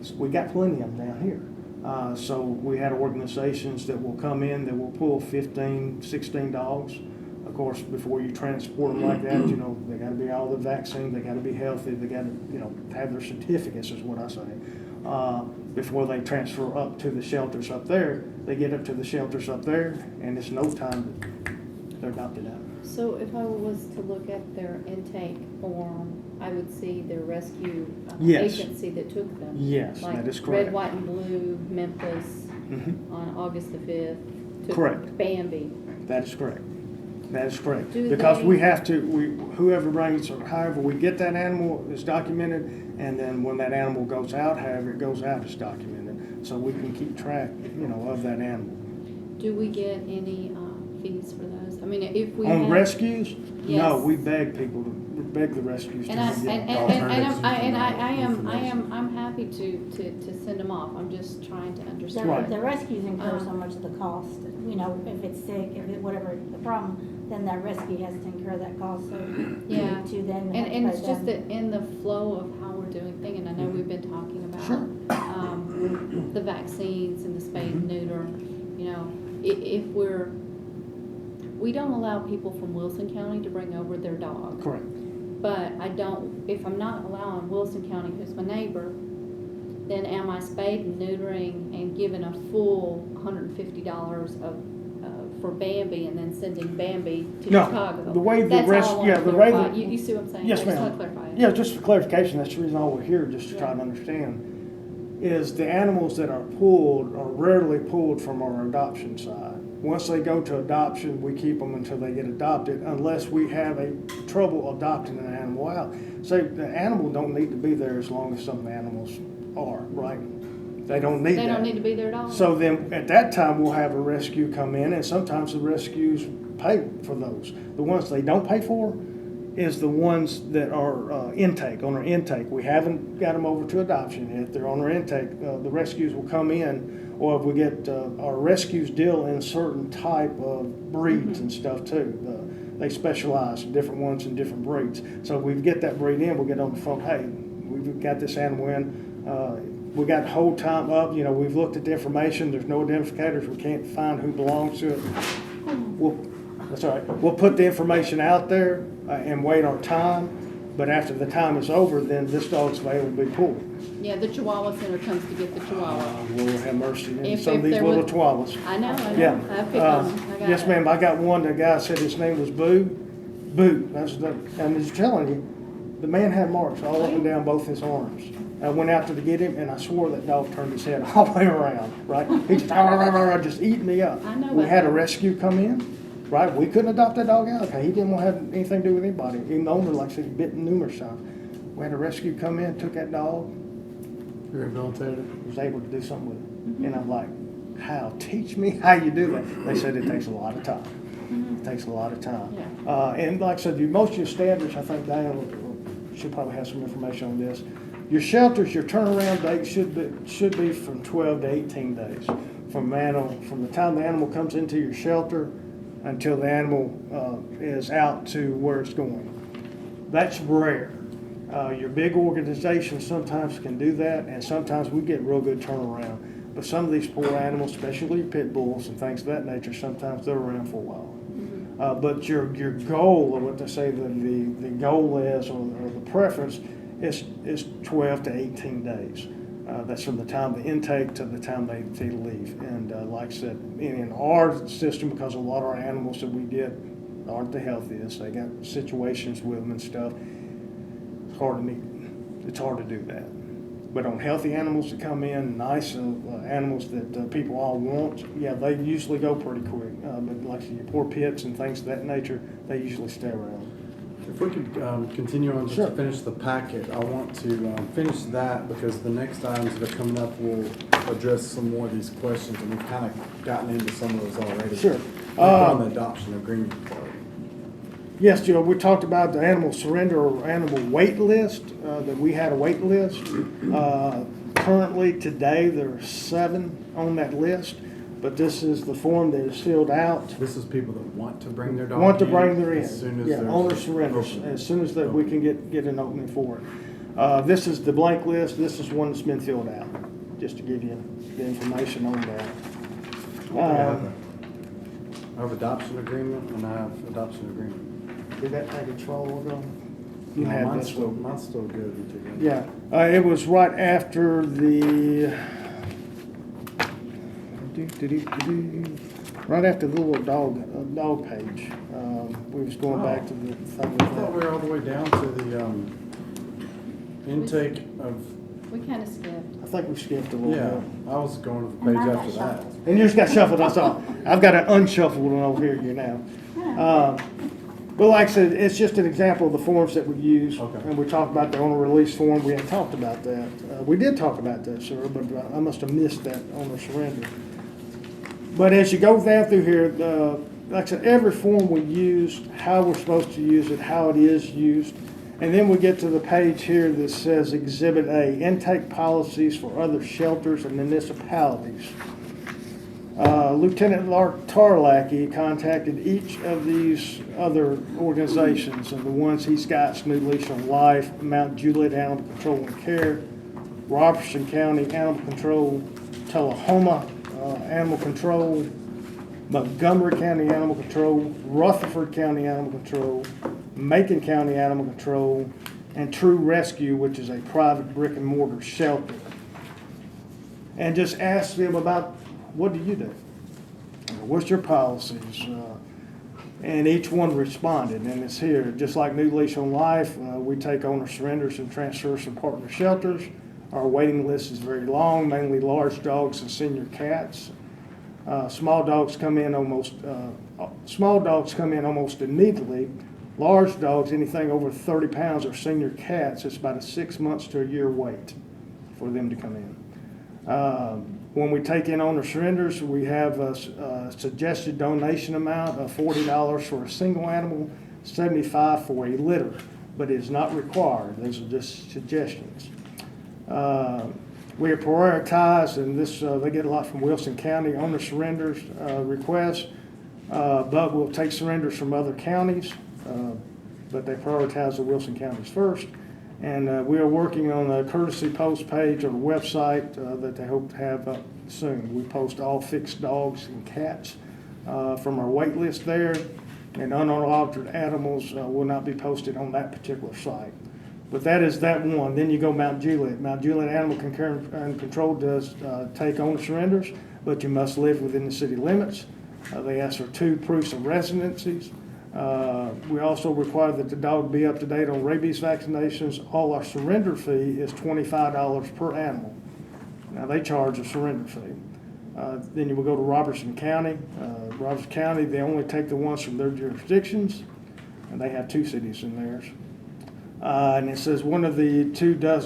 So we got plenty of them down here. So we had organizations that will come in that will pull 15, 16 dogs. Of course, before you transport them like that, they got to be all the vaccine, they got to be healthy, they got to, have their certificates is what I say. Before they transfer up to the shelters up there, they get up to the shelters up there, and it's no time that they're adopted out. So if I was to look at their intake form, I would see their rescue Yes. agency that took them. Yes, Like that is correct. Red, White, and Blue, Memphis, Mhm. on August the 5th. Took Correct. Bambi. That is correct. That is correct. Do Because they- we have to, whoever brings, or however we get that animal is documented, and then when that animal goes out, however it goes out is documented, so we can keep track, of that animal. Do we get any fees for those? I mean, if we On have- rescues, no, Yes. we beg people to, beg the rescues to And I, get and, them. I'm happy to send them off. I'm just trying to understand. Right. The rescues incur so much of the cost, if it's sick, whatever the problem, then that rescue has to incur that cost, so Yeah. to then And, have and to it's pay just them. that in the flow of how we're doing things, and I know we've been talking about Sure. the vaccines and the spay and neuter, we don't allow people from Wilson County to bring over their dog. Correct. But if I'm not allowing Wilson County, who's my neighbor, then am I spayed and neutering and giving a full $150 for Bambi and then sending Bambi to No, Chicago? the way the That's all I rest- wanna yeah, the way clarify. the- You see what I'm saying? Yes, I just ma'am. want to clarify it. Yeah, just for clarification, that's the reason why we're here, just to try Yeah. to understand, is the animals that are pulled are rarely pulled from our adoption side. Once they go to adoption, we keep them until they get adopted, unless we have a trouble adopting an animal out. So the animal don't need to be there as long as some animals are, right? They don't need that. They don't need to be there at all? So then, at that time, we'll have a rescue come in, and sometimes the rescues pay for those. The ones they don't pay for is the ones that are on our intake. We haven't got them over to adoption yet. They're on our intake. The rescues will come in, or if we get, our rescues deal in certain type of breeds and stuff too. They specialize, different ones in different breeds. So if we get that breed in, we'll get on the phone, hey, we've got this animal in. We got the whole time up, we've looked at the information, there's no identifiers, we can't find who belongs to it. That's all right. We'll put the information out there and wait our time, but after the time is over, then this dog's available to be pulled. Yeah, the Chihuahua Center comes to get the Chihuahua. Lord have mercy, and If- some of if these there little was- chihuahuas. I know. Yeah. I picked on them. I got Yes, it. ma'am, I got one, the guy said his name was Boo. Boo, and he's telling you, the man had marks all up and down both his arms. I went out to get him, and I swore that dog turned his head all the way around, right? He just eating me up. I know We that. had a rescue come in, right? We couldn't adopt that dog out, okay? He didn't want to have anything to do with anybody. Even the owner, like I said, he bitten numerous times. We had a rescue come in, took that dog, Rehabilitated. was able to do something with it. And I'm like, how? Teach me how you do that. They said it takes a lot of time. It takes a lot of time. Yeah. And like I said, most of your standards, I think Diane should probably have some information on this. Your shelters, your turnaround date should be from 12 to 18 days. From the time the animal comes into your shelter until the animal is out to where it's going. That's rare. Your big organizations sometimes can do that, and sometimes we get real good turnaround. But some of these poor animals, especially pit bulls and things of that nature, sometimes they're around for a while. But your goal, or what they say the goal is, or the preference, is 12 to 18 days. That's from the time the intake to the time they leave. And like I said, in our system, because a lot of our animals that we get aren't the healthiest, they got situations with them and stuff. It's hard to meet It's hard to do that. But on healthy animals that come in, nice animals that people all want, yeah, they usually go pretty quick. But like your poor pits and things of that nature, they usually stay around. If we could continue on just Sure. to finish the packet, I want to finish that because the next items that are coming up will address some more of these questions, and we've kind of gotten into some of those already. Sure. On the adoption agreement part. Yes, Joe, we talked about the animal surrender or animal wait list, that we had a wait list. Currently, today, there are 7 on that list, but this is the form that is filled out. This is people that want to bring their dog Want to bring their as soon as yeah, there's owner an surrenders, opening. as soon as that we can get an opening for it. This is the blank list, this is one that's been filled out, just to give you the information on that. I have adoption agreement and I have adoption agreement. Did that package follow ago? You No, had mine's this still, one. mine's still good. You took it. Yeah, it was right after the, right after the little dog page. We was going back to the thing. I thought we were all the way down to the intake of, We kind of skipped. I think we skipped a little yeah, bit. I was going to the And page mine got after that. shuffled. And yours got shuffled, I saw. I've got an unshuffled one over here now. But like I said, it's just an example of the forms that we use. Okay. And we talked about the owner release form. We hadn't talked about that. We did talk about that, sir, but I must have missed that owner surrender. But as you go down through here, like I said, every form we use, how we're supposed to use it, how it is used. And then we get to the page here that says Exhibit A, intake policies for other shelters and municipalities. Lieutenant Lark Tarlackey contacted each of these other organizations, and the ones he's got, New Lease on Life, Mount Juliet Animal Control and Care, Robertson County Animal Control, Tullahoma Animal Control, Montgomery County Animal Control, Rutherford County Animal Control, Macon County Animal Control, and True Rescue, which is a private brick and mortar shelter. And just ask them about, what do you do? What's your policies? And each one responded, and it's here. Just like New Lease on Life, we take owner surrenders and transfers from partner shelters. Our waiting list is very long, mainly large dogs and senior cats. Small dogs come in almost immediately. Large dogs, anything over 30 pounds, or senior cats, it's about a 6 months to a year wait for them to come in. When we take in owner surrenders, we have a suggested donation amount of $40 for a single animal, $75 for a litter, but it is not required. Those are just suggestions. We are prioritized, and this they get a lot from Wilson County owner surrenders requests, but we'll take surrenders from other counties, but they prioritize the Wilson counties first. And we are working on a courtesy post page on the website that they hope to have soon. We post all fixed dogs and cats from our wait list there, and unaltered animals will not be posted on that particular site. But that is that one. Then you go Mount Juliet. Mount Juliet Animal Control does take owner surrenders, but you must live within the city limits. They ask for 2 proofs of residencies. We also require that the dog be up to date on rabies vaccinations. All our surrender fee is $25 per animal. Now they charge a surrender fee. Then you will go to Robertson County. Robertson County, they only take the ones from their jurisdictions, and they have 2 cities in theirs. And it says one of the 2 do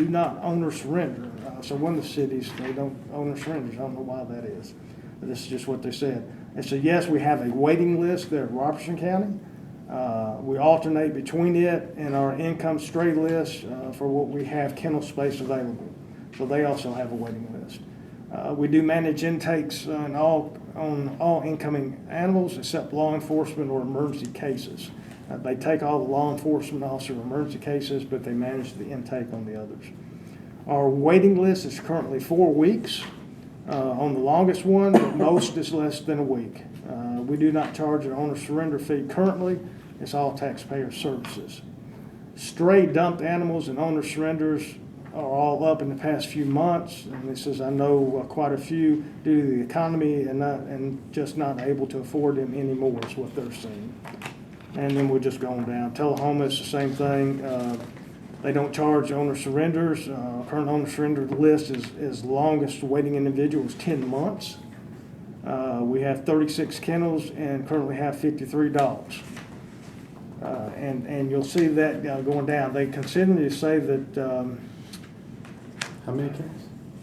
not owner surrender. So one of the cities, they don't owner surrenders. I don't know why that is. But this is just what they said. And so yes, we have a waiting list there at Robertson County. We alternate between it and our income stray list for what we have kennel space available. So they also have a waiting list. We do manage intakes on all incoming animals except law enforcement or emergency cases. They take all the law enforcement officer emergency cases, but they manage the intake on the others. Our waiting list is currently 4 weeks. On the longest one, but most is less than a week. We do not charge an owner surrender fee currently. It's all taxpayer services. Stray dumped animals and owner surrenders are all up in the past few months, and this is, I know, quite a few due to the economy and just not able to afford them anymore is what they're saying. and then we'll just go on down. Tullahoma is the same thing. They don't charge owner surrenders. Current owner surrender list is longest waiting individual is 10 months. We have 36 kennels and currently have 53 dogs. And you'll see that going down. They continually say that How many cats?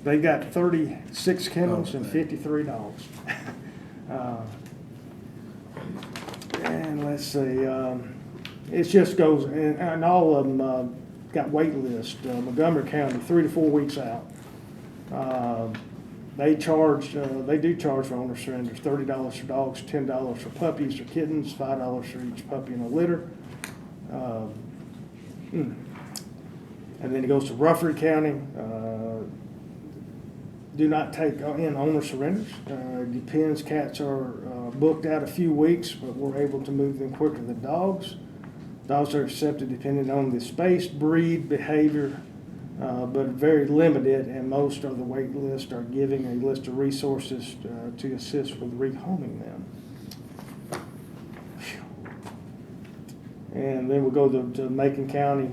they got 36 kennels and Okay. 53 dogs. And let's see, it just goes, and all of them got wait list. Montgomery County, 3 to 4 weeks out. They do charge for owner surrenders, $30 for dogs, $10 for puppies or kittens, $5 for each puppy in a litter. And then it goes to Rutherford County. Do not take in owner surrenders. Depends, cats are booked out a few weeks, but we're able to move them quicker than dogs. Dogs are accepted depending on the space, breed, behavior, but very limited, and most of the wait list are giving a list of resources to assist with rehoming them. And then we go to Macon County.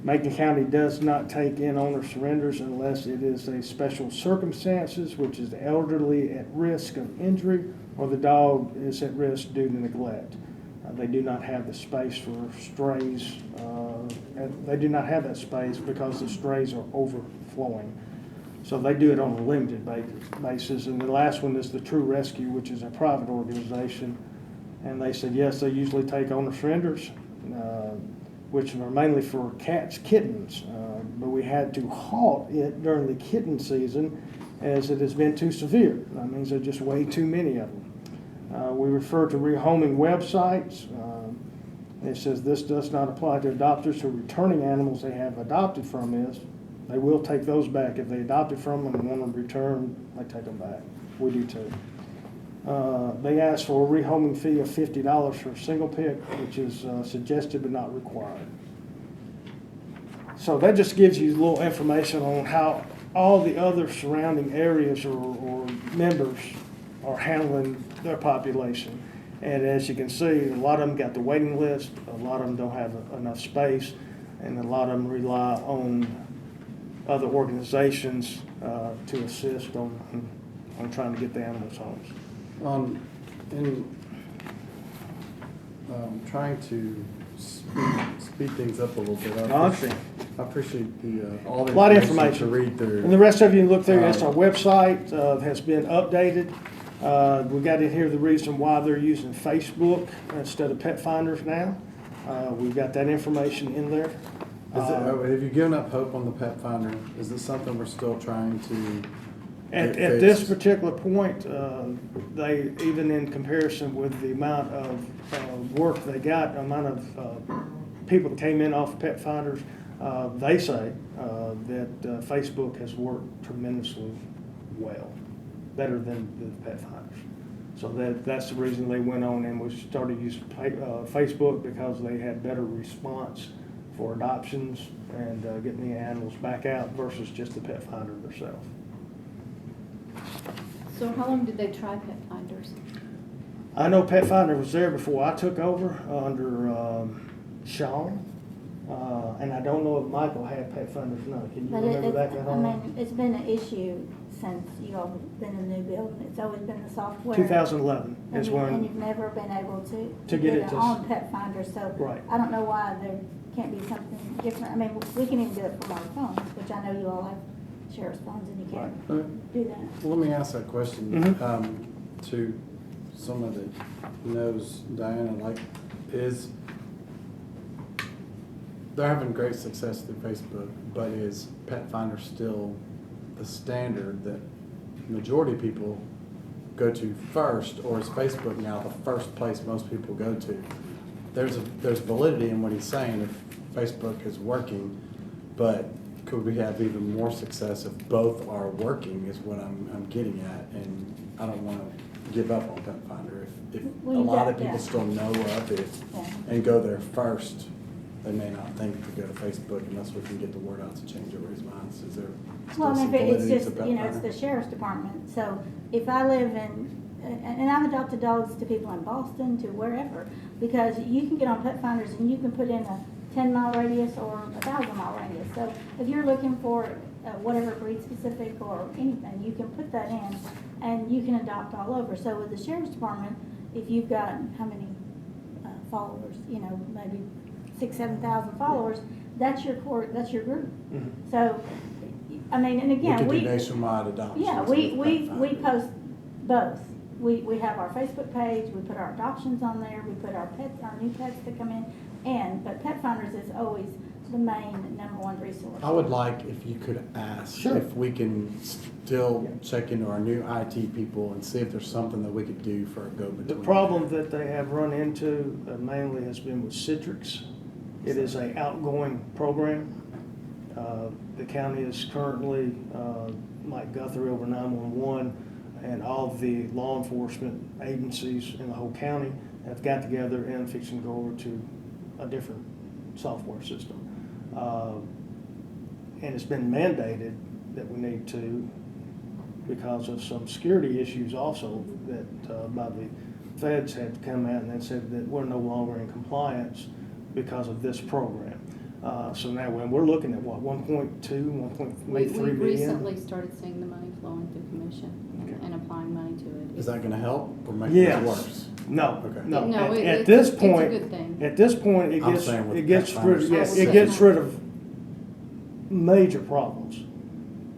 Macon County does not take in owner surrenders unless it is a special circumstances, which is the elderly at risk of injury or the dog is at risk due to neglect. They do not have the space for strays. They do not have that space because the strays are overflowing. So they do it on a limited basis. And the last one is the True Rescue, which is a private organization. And they said, yes, they usually take owner surrenders, which are mainly for cats, kittens. But we had to halt it during the kitten season as it has been too severe. That means there are just way too many of them. We refer to rehoming websites. It says this does not apply to adopters who are returning animals they have adopted from us. They will take those back. If they adopted from them and want them returned, they take them back. We do too. They ask for a rehoming fee of $50 for a single pick, which is suggested but not required. So that just gives you a little information on how all the other surrounding areas or members are handling their population. And as you can see, a lot of them got the waiting list, a lot of them don't have enough space, and a lot of them rely on other organizations to assist on trying to get the animals homes. In trying to speed things up a little bit, I appreciate all the A lot of information information to read through. And the rest of you can look through, that's our website, has been updated. We got in here the reason why they're using Facebook instead of Pet Finders now. We've got that information in there. Have you given up hope on the Pet Finder? Is this something we're still trying to At get this fixed? particular point, they, even in comparison with the amount of work they got, the amount of people that came in off Pet Finders, they say that Facebook has worked tremendously well, better than the Pet Finders. So that's the reason they went on and we started using Facebook, because they had better response for adoptions and getting the animals back out versus just the Pet Finder themselves. So how long did they try Pet Finders? I know Pet Finder was there before I took over under Sean, and I don't know if Michael had Pet Finders or not. Can you But remember that? I mean, it's been an issue since you all have been in the new building. It's always been the software. 2011 And is you- And when, you've never been able to get it get to- on Pet Finder, so. Right. I don't know why there can't be something different. I mean, we can even do it from our phones, which I know you all have sheriff's phones and you Right. can't do that. Well, let me ask that question Mhm. to someone that knows Diana, like, they're having great success through Facebook, but is Pet Finder still the standard that majority of people go to first, or is Facebook now the first place most people go to? There's validity in what he's saying if Facebook is working, but could we have even more success if both are working is what I'm getting at, and I don't want to give up on Pet Finder. If Well, a you lot got- of people yeah. still know of it Yeah. and go there first, they may not think to go to Facebook unless we can get the word out to change everybody's minds. Is there Well, still I some mean, it's validity to just, Pet you know, it's Finder? the sheriff's department, so if I live in and I've adopted dogs to people in Boston, to wherever, because you can get on Pet Finders and you can put in a 10-mile radius or a 1,000-mile radius. So if you're looking for whatever breed specific or anything, you can put that in and you can adopt all over. So with the Sheriff's Department, if you've got how many followers, maybe 6,000-7,000 followers, that's your group. Mhm. So, I mean, and We again, could do nationwide adoptions. yeah, with we Pet Finders. post both. We have our Facebook page, we put our adoptions on there, we put our pets, our new pets that come in, but Pet Finders is always the main #1 resource. I would like if you could ask Sure. if we can still check into our new IT people and see if there's something that we could do for a go-between. The problem that they have run into mainly has been with Citrix. It is a outgoing program. The county is currently, like Guthrie over 911, and all of the law enforcement agencies in the whole county have got together and fixing to go over to a different software system. And it's been mandated that we need to, because of some security issues also that by the feds had come out and then said that we're no longer in compliance because of this program. So now when we're looking at what, 1.2, We 1.3 million? recently started seeing the money flowing through commission Okay. and applying money to it. Is that going to help or make Yes. it worse? No, Okay. no. No, At it's this a point, good thing. at this point, it I'm gets, saying with it gets Pet rid, Finders. yes, I it would gets say. rid of major problems.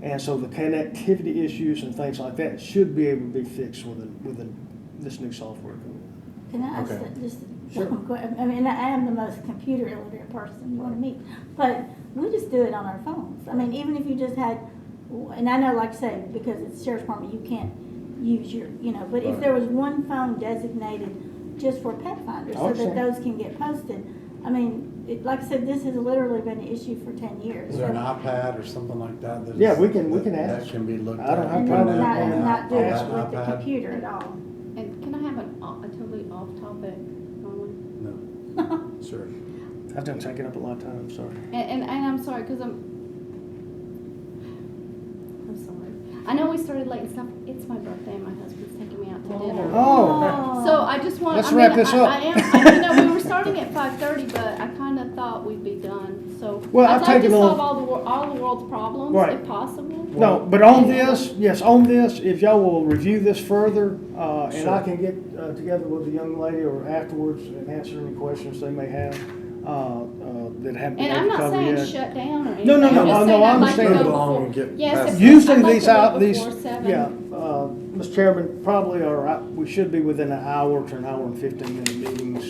And so the connectivity issues and things like that should be able to be fixed with this new software. Can I ask Okay. just Sure. one question? I mean, I am the most computer illiterate person you want to meet, but we just do it on our phones. I mean, even if you just had, and I know, like I say, because it's Sheriff's Department, you can't use your, but if Right. there was one phone designated just for Pet Finders, I so that understand. those can get posted. I mean, like I said, this has literally been an issue for 10 years. Is there an iPad or something like that? that Yeah, is- we can that ask. can be looked at. I don't have And problem then with not, that. and not do On it that with the iPad? computer at all. And can I have a totally off-topic moment? No, sure. I've done taking up a lot of time, sorry. And I'm sorry, because I'm sorry. I know we started late and stuff. It's my birthday and my husband's taking me out to dinner. Oh. So I just want, Let's wrap this up. I am, we were starting at 5:30, but I kind of thought we'd be done, so. Well, I'd I've like to taken a solve little- all the world's problems, Right. if possible. No, but on this, yes, on this, if y'all will review this further, and Sure. I can get together with the young lady or afterwards and answer any questions they may have that haven't been And I'm able to not cover saying yet. shut down or anything. No, no, I'm no, just no, saying I I'd like to understand. go Move along before- and get Yes, past if- it. Usually I'd like these to go out, these, before 7. yeah, Mr. Chairman, probably we should be within an hour to an hour and 15-minute meetings,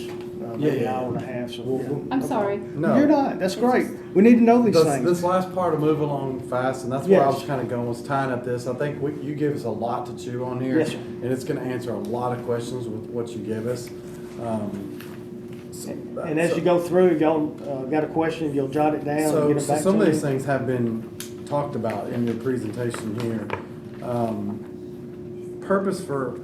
maybe an Yeah. hour and a half, so. yeah. I'm sorry. No. You're not, that's It's great. just- We need to know these This things. last part will move along fast, and that's where I Yes. was kind of going, was tying up this. I think you give us a lot to chew on here. Yes, sir. And it's going to answer a lot of questions with what you give us. And as you go through, if y'all got a question, you'll jot it down and So get it back to some of me. these things have been talked about in your presentation here. Purpose for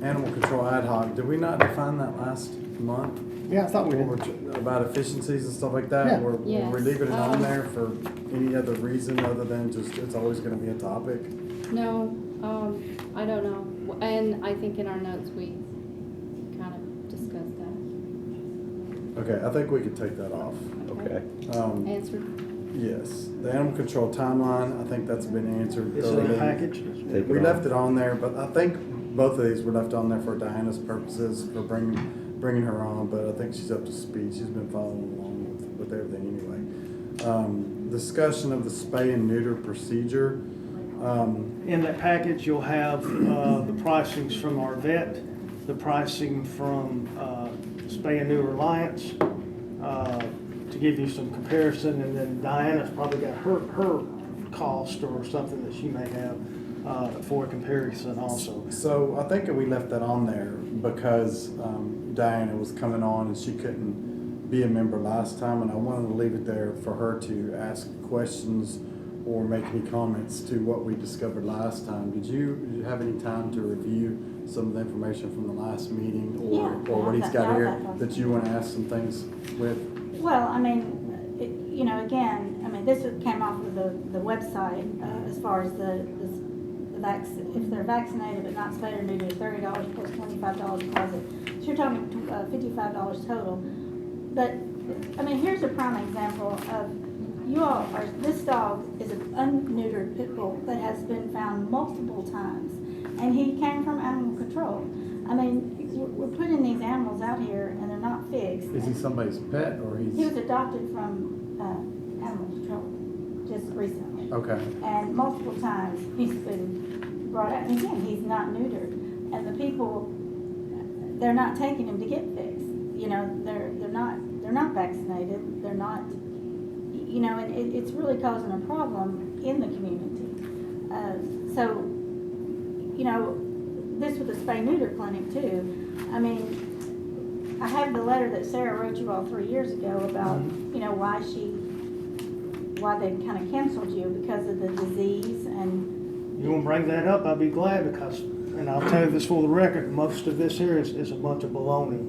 animal control ad hoc, did we not define that last month? Yeah, I thought we When did. we're about efficiencies and stuff like that? Yeah. Were we Yes. leaving it on Um, there for any other reason other than just it's always gonna be a topic? No, I don't know. And I think in our notes, we kind of discussed that. Okay, I think we could take that off. Okay. Answered. Yes, the animal control timeline, I think that's been answered It's in the thoroughly. package. Take We it left off. it on there, but I think both of these were left on there for Diana's purposes, for bringing her on, but I think she's up to speed. She's been following along with everything anyway. Discussion of the spay and neuter procedure. In that package, you'll have the pricings from our vet, the pricing from Spay and Neuter Alliance, to give you some comparison, and then Diana's probably got her cost or something that she may have for a comparison also. So I think that we left that on there because Diana was coming on and she couldn't be a member last time, and I wanted to leave it there for her to ask questions or make any comments to what we discovered last time. Did you have any time to review some of the information from the last meeting, or Yeah, what he's I'll got here have that. that you want to ask some things with? Well, I mean, again, this came off of the website as far as the if they're vaccinated but not spayed or neutered, $30 plus $25 deposit. So you're talking $55 total. But, I mean, here's a prime example of, this dog is an unneutered pit bull that has been found multiple times, and he came from animal control. I mean, we're putting these animals out here and they're not fixed. Is he somebody's pet or He was adopted from animal control just recently. Okay. And multiple times he's been brought out. And again, he's not neutered. And the people, they're not taking him to get fixed. You know, they're not vaccinated. They're not, you know, and it's really causing a problem in the community. So, you know, this with the spay-neuter clinic too. I mean, I have the letter that Sarah wrote you all 3 years ago about, you know, why they kind of canceled you because of the disease and. You want to bring that up, I'd be glad, because, and I'll tell you this for the record, most of this here is a bunch of baloney,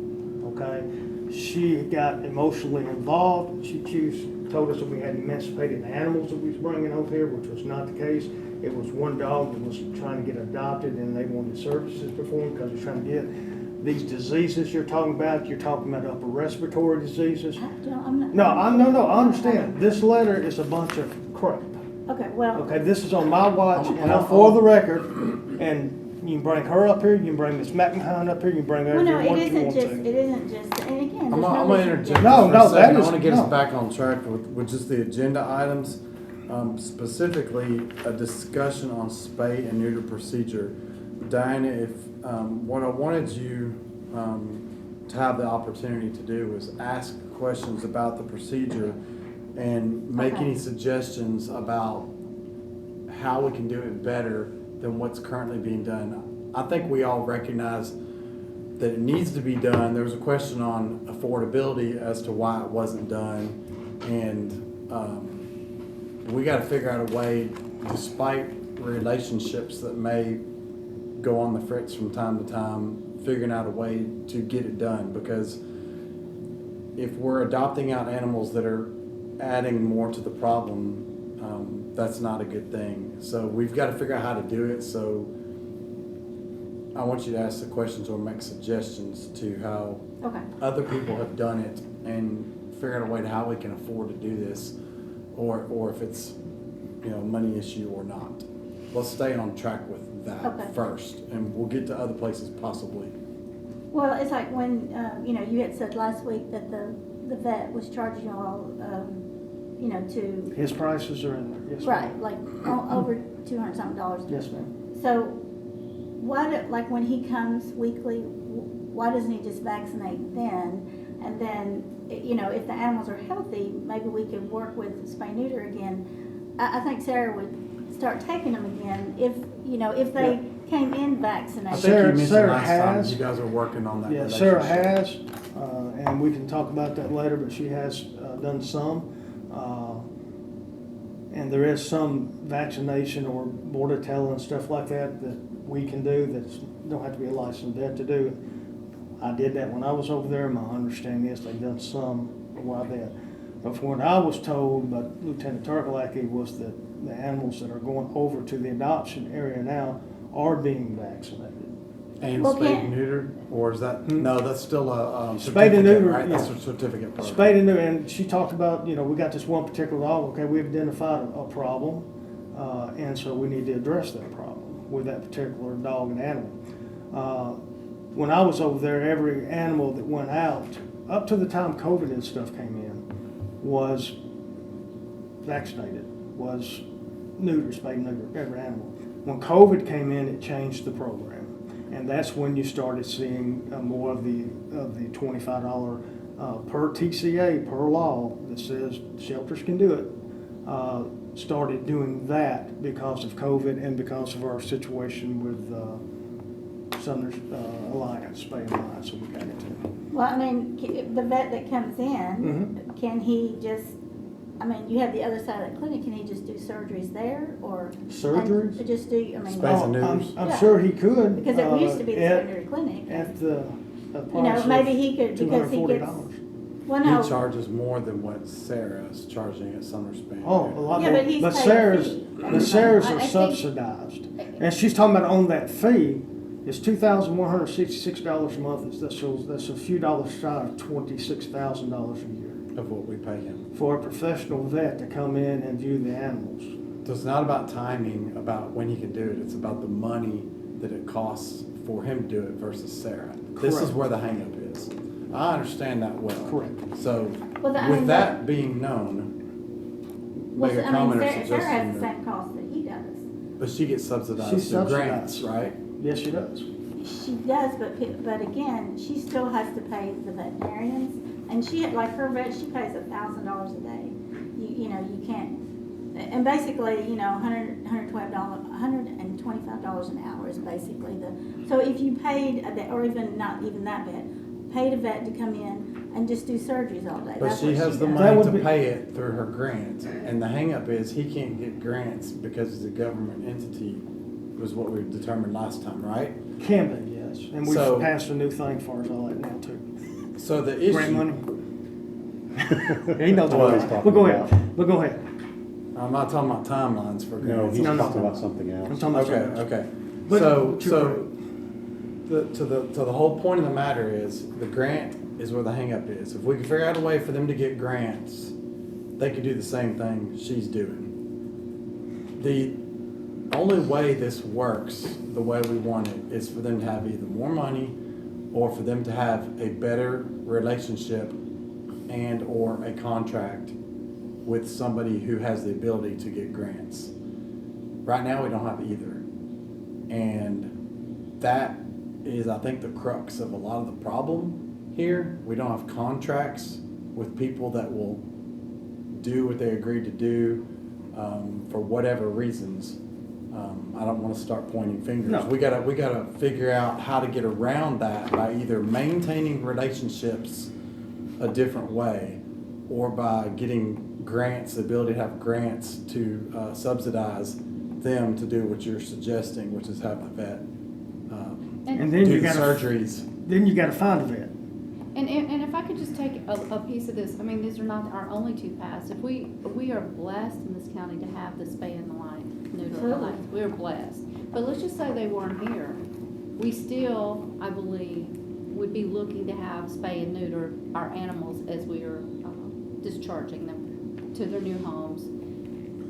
okay? She got emotionally involved. She told us that we had emancipated animals that we was bringing over here, which was not the case. It was one dog that was trying to get adopted, and they wanted services performed because they're trying to get these diseases you're talking about. You're talking about upper respiratory diseases. No, I understand. This letter is a bunch of crap. Okay, well. Okay, this is on my watch, and I'm for the record, and you can bring her up here, you can bring Miss McMahon up here, you can bring Well, no, everyone it you want to. isn't just, and again, I'm there's gonna no interject No, just no, for a second. that I is- wanna get no. us back on track with just the agenda items. Specifically, a discussion on spay and neuter procedure. Diana, if, what I wanted you, to have the opportunity to do was ask questions about the procedure and make Okay. any suggestions about how we can do it better than what's currently being done. I think we all recognize that it needs to be done. There was a question on affordability as to why it wasn't done, and we got to figure out a way, despite relationships that may go on the fritz from time to time, figuring out a way to get it done. Because if we're adopting out animals that are adding more to the problem, that's not a good thing. So we've got to figure out how to do it. So I want you to ask the questions or make suggestions to how Okay. other people have done it, and figure out a way to how we can afford to do this, or if it's, you know, a money issue or not. Let's stay on track with that Okay. first, and we'll get to other places possibly. Well, it's like when, you know, you had said last week that the vet was charging you all, you know, to, His prices are in there, yes, right, ma'am. like over $200-something. Yes, ma'am. So like when he comes weekly, why doesn't he just vaccinate then? And then, you know, if the animals are healthy, maybe we could work with spay neuter again. I think Sarah would start taking them again if, you know, if they came in I vaccinated. think you mentioned Sarah last time has. you guys are working on that Yeah, relationship. Sarah has, and we can talk about that later, but she has done some. And there is some vaccination or Bordetella and stuff like that we can do that don't have to be a licensed vet to do. I did that when I was over there. My understanding is they've done some while that. But from what I was told by Lieutenant Turkalaki was that the animals that are going over to the adoption area now are being vaccinated. And Well, spayed and neutered, or is that, no, that's still a Spayed and certificate, neutered, right? That's yeah. a certificate program. Spayed and neutered, and she talked about, you know, we got this one particular dog, okay, we identified a problem, and so we need to address that problem with that particular dog and animal. When I was over there, every animal that went out, up to the time COVID and stuff came in, was vaccinated, was neutered, spayed and neutered, every animal. When COVID came in, it changed the program. And that's when you started seeing more of the $25 per TCA, per law, that says shelters can do it, started doing that because of COVID and because of our situation with Sumner Alliance, Spay Alliance, so we got into it. Well, I mean, the vet that comes in, can he just, I mean, you have the other side of the clinic, can he just do surgeries there, or? Surgeries? And just do, I mean. Space and neuters? I'm Yeah. sure he could. Because it used to be the at- spay neuter clinic. At the You know, maybe he could, because he gets, $240. Well, no. He charges more than what Sarah's charging at Sumner County. Oh, a lot Yeah, more. but he's But paid a Sarah's, fee. but Sarah's I are think- subsidized. And she's talking about on that fee, it's $2,166 a month. That's a few dollars shy of $26,000 a year Of what we pay him. for a professional vet to come in and view the animals. So it's not about timing, about when he can do it, it's about the money that it costs for him to do it versus Sarah. This is Correct. where the hangup is. I understand that well. Correct. So, Well, I with mean, that being known, Well, make a I mean, comment or Sarah has the suggestion, same cost that he does. but she gets subsidized She's through subsidized. grants, right? Yes, she does. She does, but again, she still has to pay the veterinarians, and she, like her vet, she pays $1,000 a day. You know, you can't, and basically, you know, $125 an hour is basically so if you paid a vet, or even not even that vet, paid a vet to come in and just do surgeries all day. But That's she what has the does. That money would to be- pay it through her grant, and the hangup is he can't get grants because it's a government entity, was what we determined last time, right? Can be, yes. And we've So- passed a new thing for us all that now too. So the Grant issue, money. He knows What what he's it is. talking But go about. ahead. But go ahead. I'm not talking about timelines for No, grants. he's No, no. talking about something I'm else. talking about Okay, something else. okay. But- So, but you're the whole point of the matter is, the grant is where the hangup is. If we can figure out a way for them to get grants, they could do the same thing she's doing. The only way this works, the way we want it, is for them to have either more money or for them to have a better relationship and or a contract with somebody who has the ability to get grants. Right now, we don't have either. And that is, I think, the crux of a lot of the problem here. We don't have contracts with people that will do what they agreed to do for whatever reasons. I don't want to start pointing fingers. No. We gotta figure out how to get around that by either maintaining relationships a different way, or by getting grants, the ability to have grants to subsidize them to do what you're suggesting, which is have the vet And then do you the gotta, surgeries. then you gotta find a vet. And if I could just take a piece of this, I mean, these are not our only two paths. If we are blessed in this county to have the spay and the neuter alliance, we're blessed. But let's just say they weren't here. We still, I believe, would be looking to have spay and neuter our animals as we are discharging them to their new homes.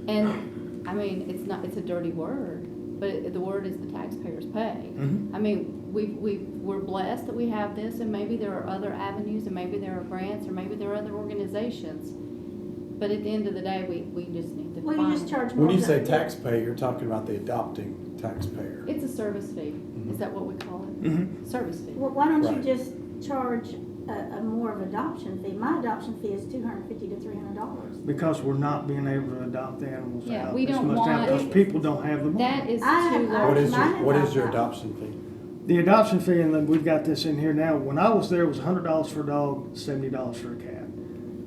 And, I mean, it's a dirty word, but the word is the taxpayers pay. Mhm. I mean, we're blessed that we have this, and maybe there are other avenues, and maybe there are grants, or maybe there are other organizations. But at the end of the day, we just need to Well, find. you just charge more. When you say than- taxpayer, you're talking about the adopting taxpayer. It's a service fee. Mhm. Is that what we call it? Mhm. Service fee. Well, why don't you Right. just charge a more of adoption fee? My adoption fee is $250 to $300. Because we're not being able to adopt the animals Yeah, out. we as don't much now, want- because people don't have the money. That is too I- low. What is mine your is your not- adoption fee? The adoption fee, and then we've got this in here now, when I was there, it was $100 for a dog, $70 for a cat.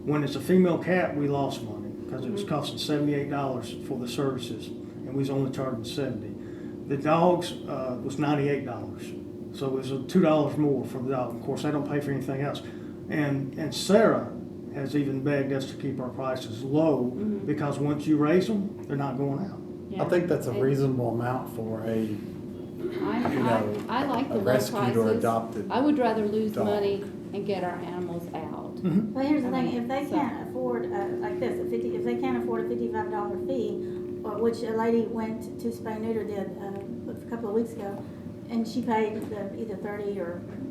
When it's a female cat, we lost money, because it was costing $78 for the services, and we was only charging $70. The dogs was $98, so it was $2 more for the dog. Of course, they don't pay for anything else. And Sarah has even begged us to keep our prices low, Mhm. because once you raise them, they're not going out. Yeah. I think that's a And reasonable amount for a you know, I like the a low rescued or prices. adopted I would rather lose dog. money and get our animals out. Mhm. Well, here's the I thing, mean, if they so- can't afford, like this, if they can't afford a $55 fee, which a lady went to spay neuter did a couple of weeks ago, and she paid either 30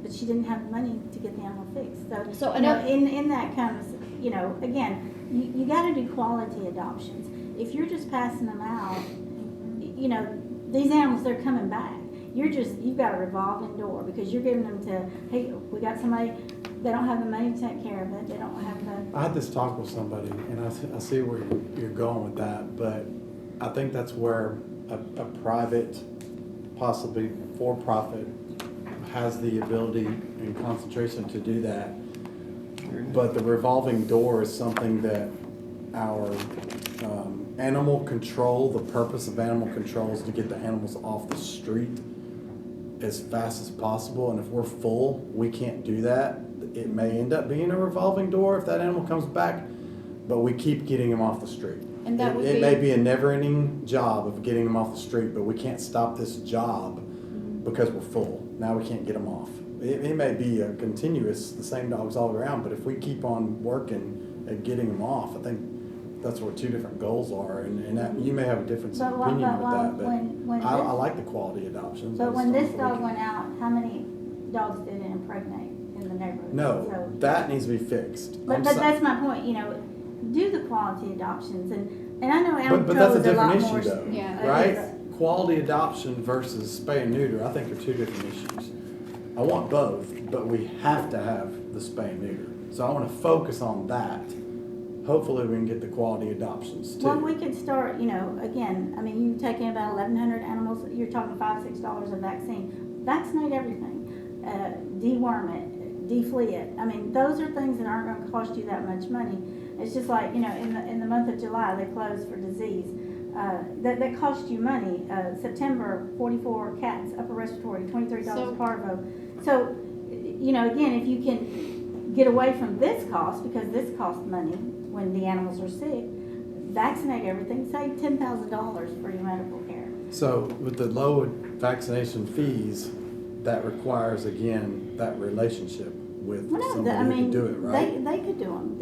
but she didn't have the money to get the animal fixed. So you know, another- in that comes, you know, again, you gotta do quality adoptions. If you're just passing them out, you know, these animals, they're coming back. You've got a revolving door, because you're giving them to, hey, we got somebody, they don't have the money to take care of it, they don't have the. I had this talk with somebody, and I see where you're going with that, but I think that's where a private, possibly for-profit, has the ability and concentration to do that. But the revolving door is something that our animal control, the purpose of animal control is to get the animals off the street as fast as possible. And if we're full, we can't do that. it may end up being a revolving door if that animal comes back, but we keep getting them off the street. And that would It be- may be a never-ending job of getting them off the street, but we can't stop this job because we're full. Now we can't get them off. It may be a continuous, the same dogs all around, but if we keep on working at getting them off, I think that's where two different goals are, and that, you may have a different But what- opinion but with that, but when I this- like the quality adoptions. I But just when don't this know if we dog can- went out, how many dogs did it impregnate in the neighborhood? No, So- that needs to be fixed. But I'm but so- that's my point, you know, do the quality adoptions, and I know animal But control that's a is a lot different more. issue though, Yeah. right? Quality adoption versus spay and neuter, I think are two different issues. I want both, but we have to have the spay and neuter. So I wanna focus on that. Hopefully we can get the quality adoptions too. Well, we could start, you know, again, I mean, you take in about 1,100 animals, you're talking $5-6 a vaccine. Vaccinate everything, deworm it, deflea it. I mean, those are things that aren't gonna cost you that much money. It's just like, you know, in the month of July, they close for disease. That costs you money. September, 44 cats, upper respiratory, $23 So- parvo. So, you know, again, if you can get away from this cost, because this costs money when the animals are sick, vaccinate everything, save $10,000 for your medical care. So with the low vaccination fees, that requires, again, that relationship with Well, no, I somebody who mean, can do it, right? they could do them.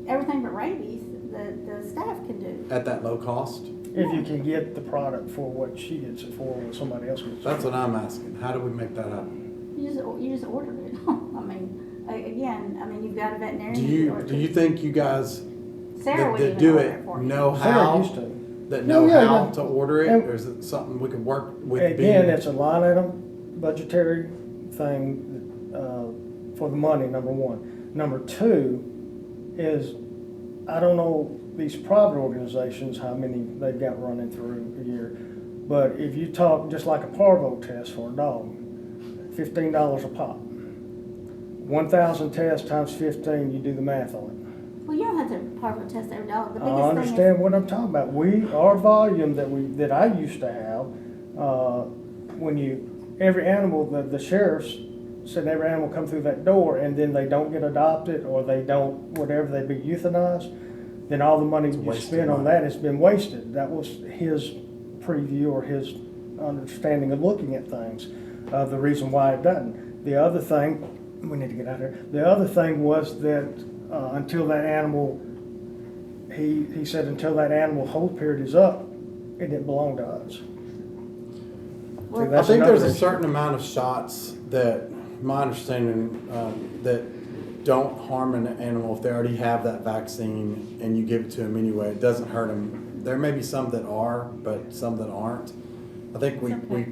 Everything but rabies, the staff can do. At that low cost? If you can get the product for what she gets it for, when somebody else gets it. That's what I'm asking. How do we make that happen? You just ordered it. I mean, again, I mean, you've got a veterinarian. Do who you, ordered do you it. think you guys Sarah would that even do order it for you. know Sarah how? used to. That know Yeah, how yeah. to order it, And- or is it something we could work with? Again, being- it's a line item budgetary thing for the money, number one. Number two is, I don't know these private organizations, how many they've got running through a year. But if you talk just like a parvo test for a dog, $15 a pop. 1,000 tests times 15, you do the math on it. Well, you don't have to parvo test every dog. The biggest I thing understand what I'm talking about. Our volume that I used to have, every animal, the sheriffs said every animal come through that door and then they don't get adopted or they don't, whatever, they be euthanized, then all the money It's you wasted spend on money. that has been wasted. That was his preview or his understanding of looking at things, the reason why it doesn't. The other thing, we need to get out of here. The other thing was that until that animal, he said until that animal hold period is up, it didn't belong to us. Well, See, I that's think there's another a issue. certain amount of shots that, my understanding, that don't harm an animal if they already have that vaccine and you give it to them anyway. It doesn't hurt them. There may be some that are, but some that aren't. I think we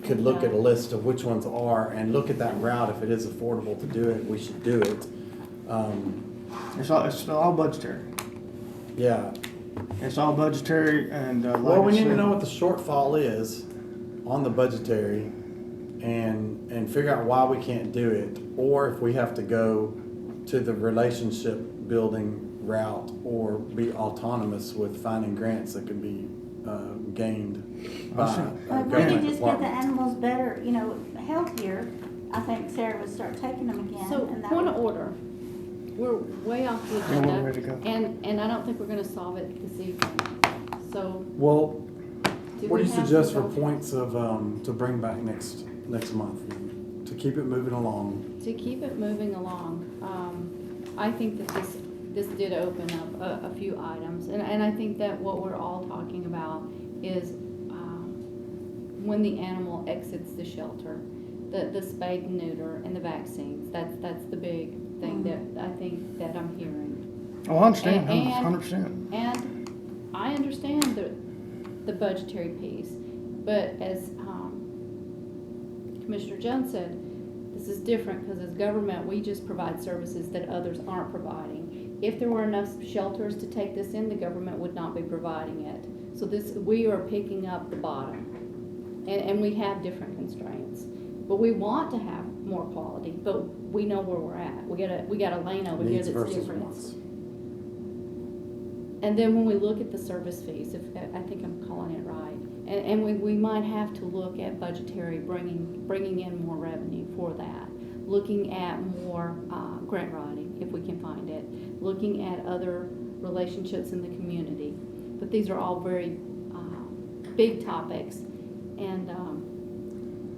could look at a list of which ones are and look at that route. If it is affordable to do it, we should do it. It's all budgetary. Yeah. It's all budgetary and like Well, we I need to said- know what the shortfall is on the budgetary and figure out why we can't do it, or if we have to go to the relationship building route or be autonomous with finding grants that can be gained by I see. a If we could government just get the department. animals better, you know, healthier, I think Sarah would start taking them again. So, and that point would- of order, we're way off the Yeah, agenda. we're ready to go. And I don't think we're gonna solve it this evening. So, Well, do what do we you have suggest for some- points of, to bring back next month, to keep it moving along? To keep it moving along, I think that this did open up a few items, and I think that what we're all talking about is when the animal exits the shelter, the spay and neuter and the vaccines. That's the big thing that I think that I'm hearing. Oh, I understand, And- 100%. And I understand the budgetary piece, but as Commissioner Jones said, this is different because as government, we just provide services that others aren't providing. If there were enough shelters to take this in, the government would not be providing it. So we are picking up the bottom, and we have different constraints. But we want to have more quality, but we know where we're at. We got a lane over here Needs that's versus different. wants. And then when we look at the service fees, I think I'm calling it right, and we might have to look at budgetary bringing in more revenue for that. looking at more grant writing, if we can find it, looking at other relationships in the community. But these are all very big topics and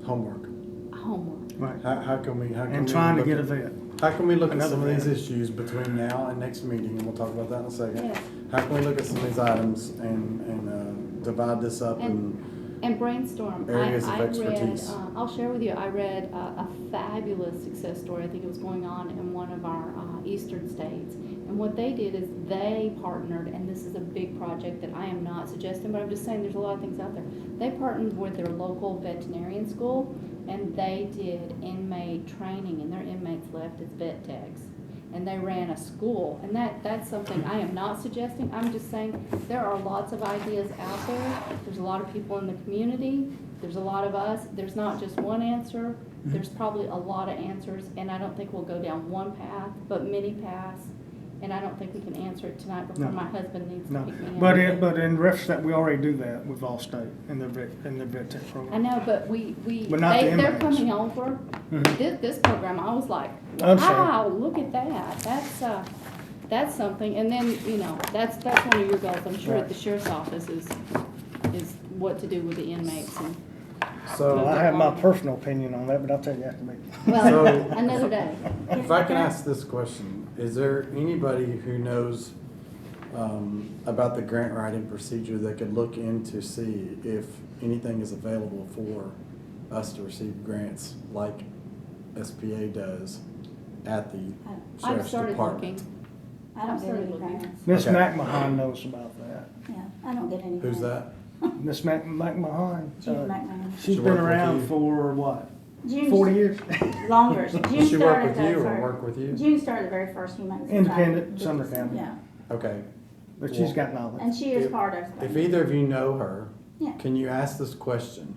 Homework. homework. Right. How can we? And trying to get a vet. How can we look at Another some of these vet. issues between now and next meeting, and we'll talk about that in a second. Yes. How can we look at some of these items and divide this up And brainstorm. Areas of I read, expertise. I'll share with you, I read a fabulous success story. I think it was going on in one of our eastern states. And what they did is they partnered, and this is a big project that I am not suggesting, but I'm just saying there's a lot of things out there. They partnered with their local veterinarian school, and they did inmate training, and their inmates left as vet techs. And they ran a school, and that's something I am not suggesting. I'm just saying there are lots of ideas out there. There's a lot of people in the community. There's a lot of us. There's not just one answer. There's probably a lot of answers, and I don't think we'll go down one path, but many paths. And I don't think we can answer it tonight before No. my husband needs to No, pick me up. but in reference to that, we already do that with Allstate in the vet tech I program. know, but But not the they're inmates. coming over. Mhm. This program, I was like, I understand. wow, look at that. That's something. And then, that's one of your goals. I'm sure at the sheriff's office is what to do with the inmates and, So Well, I have my personal opinion on that, but I'll tell you after me. well, So- another day. if I can ask this question, is there anybody who knows about the grant writing procedure that could look in to see if anything is available for us to receive grants like SPA does at the I've sheriff's started department? looking. I don't get any Absolutely. grants. Miss Okay. McMahon knows about that. Yeah, I don't get any Who's grants. that? Miss McMahon. June McMahon. She's She been worked with around you? for what, June- 40 years? Longer. June Does she work started with the you or first- work with you? June started the very first Humane Society. Independent, Sumner County. Yeah, Okay. But she's got knowledge. and she is If- part of. If either of you know her, Yeah. can you ask this question?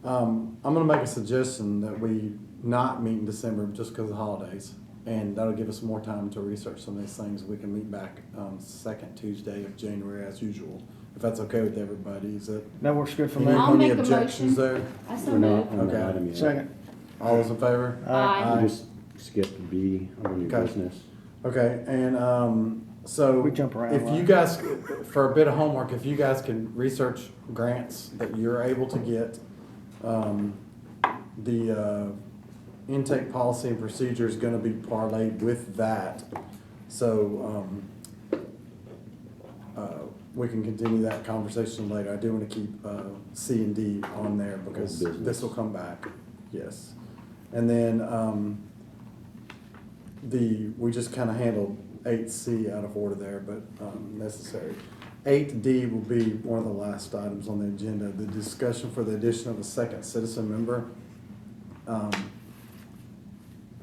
I'm gonna make a suggestion that we not meet in December just because of the holidays. And that'll give us more time to research some of these things. We can meet back second Tuesday of January as usual. If that's okay with everybody, is it? That works good for me. I'll Any make a objections motion. there? I so We're not moved. on Okay. that item yet. Second. All those in favor? Aye. You just skipped B on your Okay. business. Okay, and so We jump around a if lot. you guys, for a bit of homework, if you guys can research grants that you're able to get, the intake policy and procedure is gonna be parlayed with that. So, we can continue that conversation later. I do wanna keep, C and D on there because Business. this will come back, yes. And then, we just kinda handled 8C out of order there, but, necessary. 8D will be one of the last items on the agenda, the discussion for the addition of a second citizen member.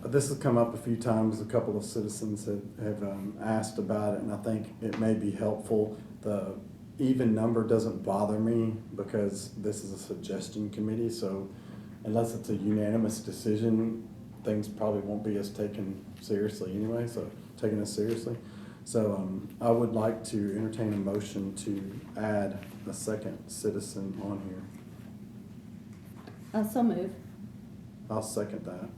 This has come up a few times, a couple of citizens have asked about it, and I think it may be helpful. The even number doesn't bother me because this is a suggestion committee, so unless it's a unanimous decision, things probably won't be as taken seriously anyway, taking us seriously. So I would like to entertain a motion to add a second citizen on here. So move. I'll second that.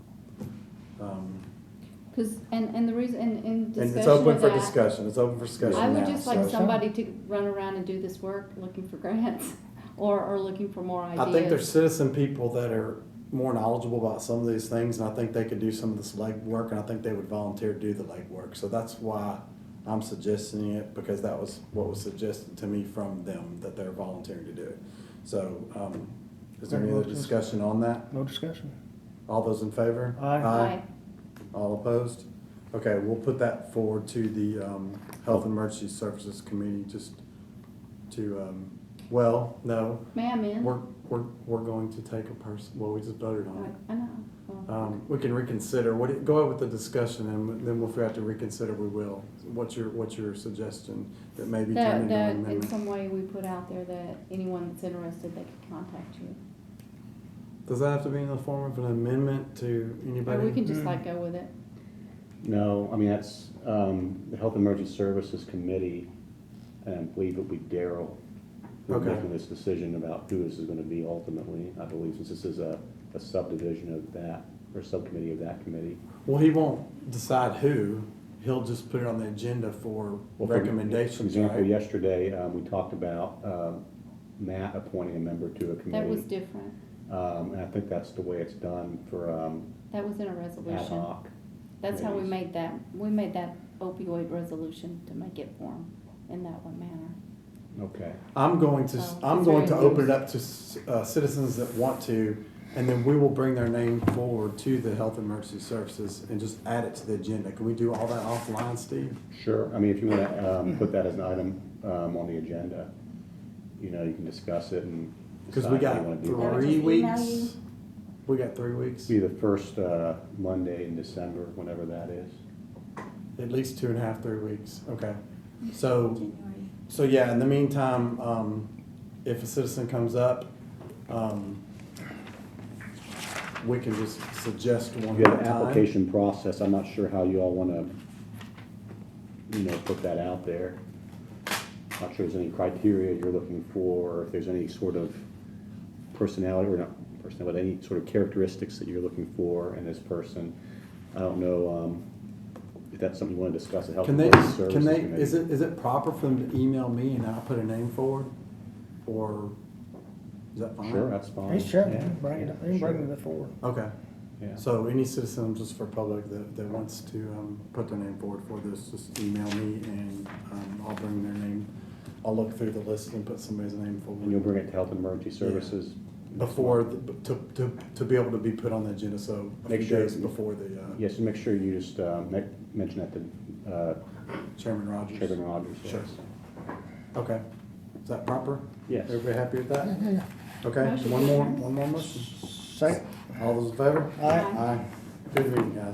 Cause, and the reason, in discussion And it's open of for that, discussion, it's open for discussion I would now, just like so- somebody to run around and do this work, looking for grants, or looking for more ideas. I think there's citizen people that are more knowledgeable about some of these things, and I think they could do some of this legwork, and I think they would volunteer to do the legwork. So that's why I'm suggesting it, because that was what was suggested to me from them, that they're volunteering to do it. So, is there any other discussion on that? No discussion. All those in favor? Aye. Aye. All opposed? Okay, we'll put that forward to the Health and Emergency Services Committee, just to, well, no, May I in? we're going to take a person, well, we just voted on it. I know. Well, We can reconsider, go ahead with the discussion, and then if we have to reconsider, we will. What's your suggestion that may be turned into That an in amendment? some way we put out there that anyone that's interested, they could contact you. Does that have to be in the form of an amendment to Or anybody? we can just like go with it. No, I mean, that's, the Health and Emergency Services Committee, and I believe it'll be Daryl who's Okay. making this decision about who this is gonna be ultimately, I believe, since this is a subdivision of that or subcommittee of that committee. Well, he won't decide who, he'll just put it on the agenda for Well, recommendations, For example, right? yesterday, we talked about Matt appointing a member to a committee. That was different. And I think that's the way it's done for That was in a ad resolution. hoc. That's how we committees. made that opioid resolution to make it form in that one manner. Okay. I'm going to, Oh, I'm it's going very to open it up to citizens that want to, and then we will bring their name forward to the Health and Emergency Services and just add it to the agenda. Can we do all that offline, Steve? Sure. I mean, if you want to put that as an item on the agenda, you know, you can discuss it and Because decide we how got you want to do I would that. 3 just email weeks. you. We got 3 weeks, Be the first Monday in December, whenever that is. at least 2.5, 3 weeks. Okay. So, January. so yeah, in the meantime, if a citizen comes up, we can just suggest one You at have a an time. application process. I'm not sure how you all want to, you know, put that out there. Not sure if there's any criteria you're looking for, or if there's any sort of personality, or not personality, but any sort of characteristics that you're looking for in this person. I don't know if that's something you want to discuss at Health Can and they, Human Services can they, Committee. is it proper for them to email me and I'll put a name forward? Or is that fine? Sure, that's fine. He's chairman, Yeah, he can bring it, he can sure. bring it forward. Okay. Yeah. So any citizen, just for public, that wants to put their name forward for this, just email me and I'll bring their name. I'll look through the list and put somebody's name And you'll forward. bring it to Health and Emergency Services? Before, to be able to be put on the agenda, so a Make few sure- days before the Yes, and make sure you just mention that to Chairman Rogers. Chairman Rogers. Sure. Yes. Okay. Is that proper? Yes. Everybody happy with that? Okay, Motion one to more adjourn. motion. Second. All those in favor? Aye. Aye. Good meeting, guys.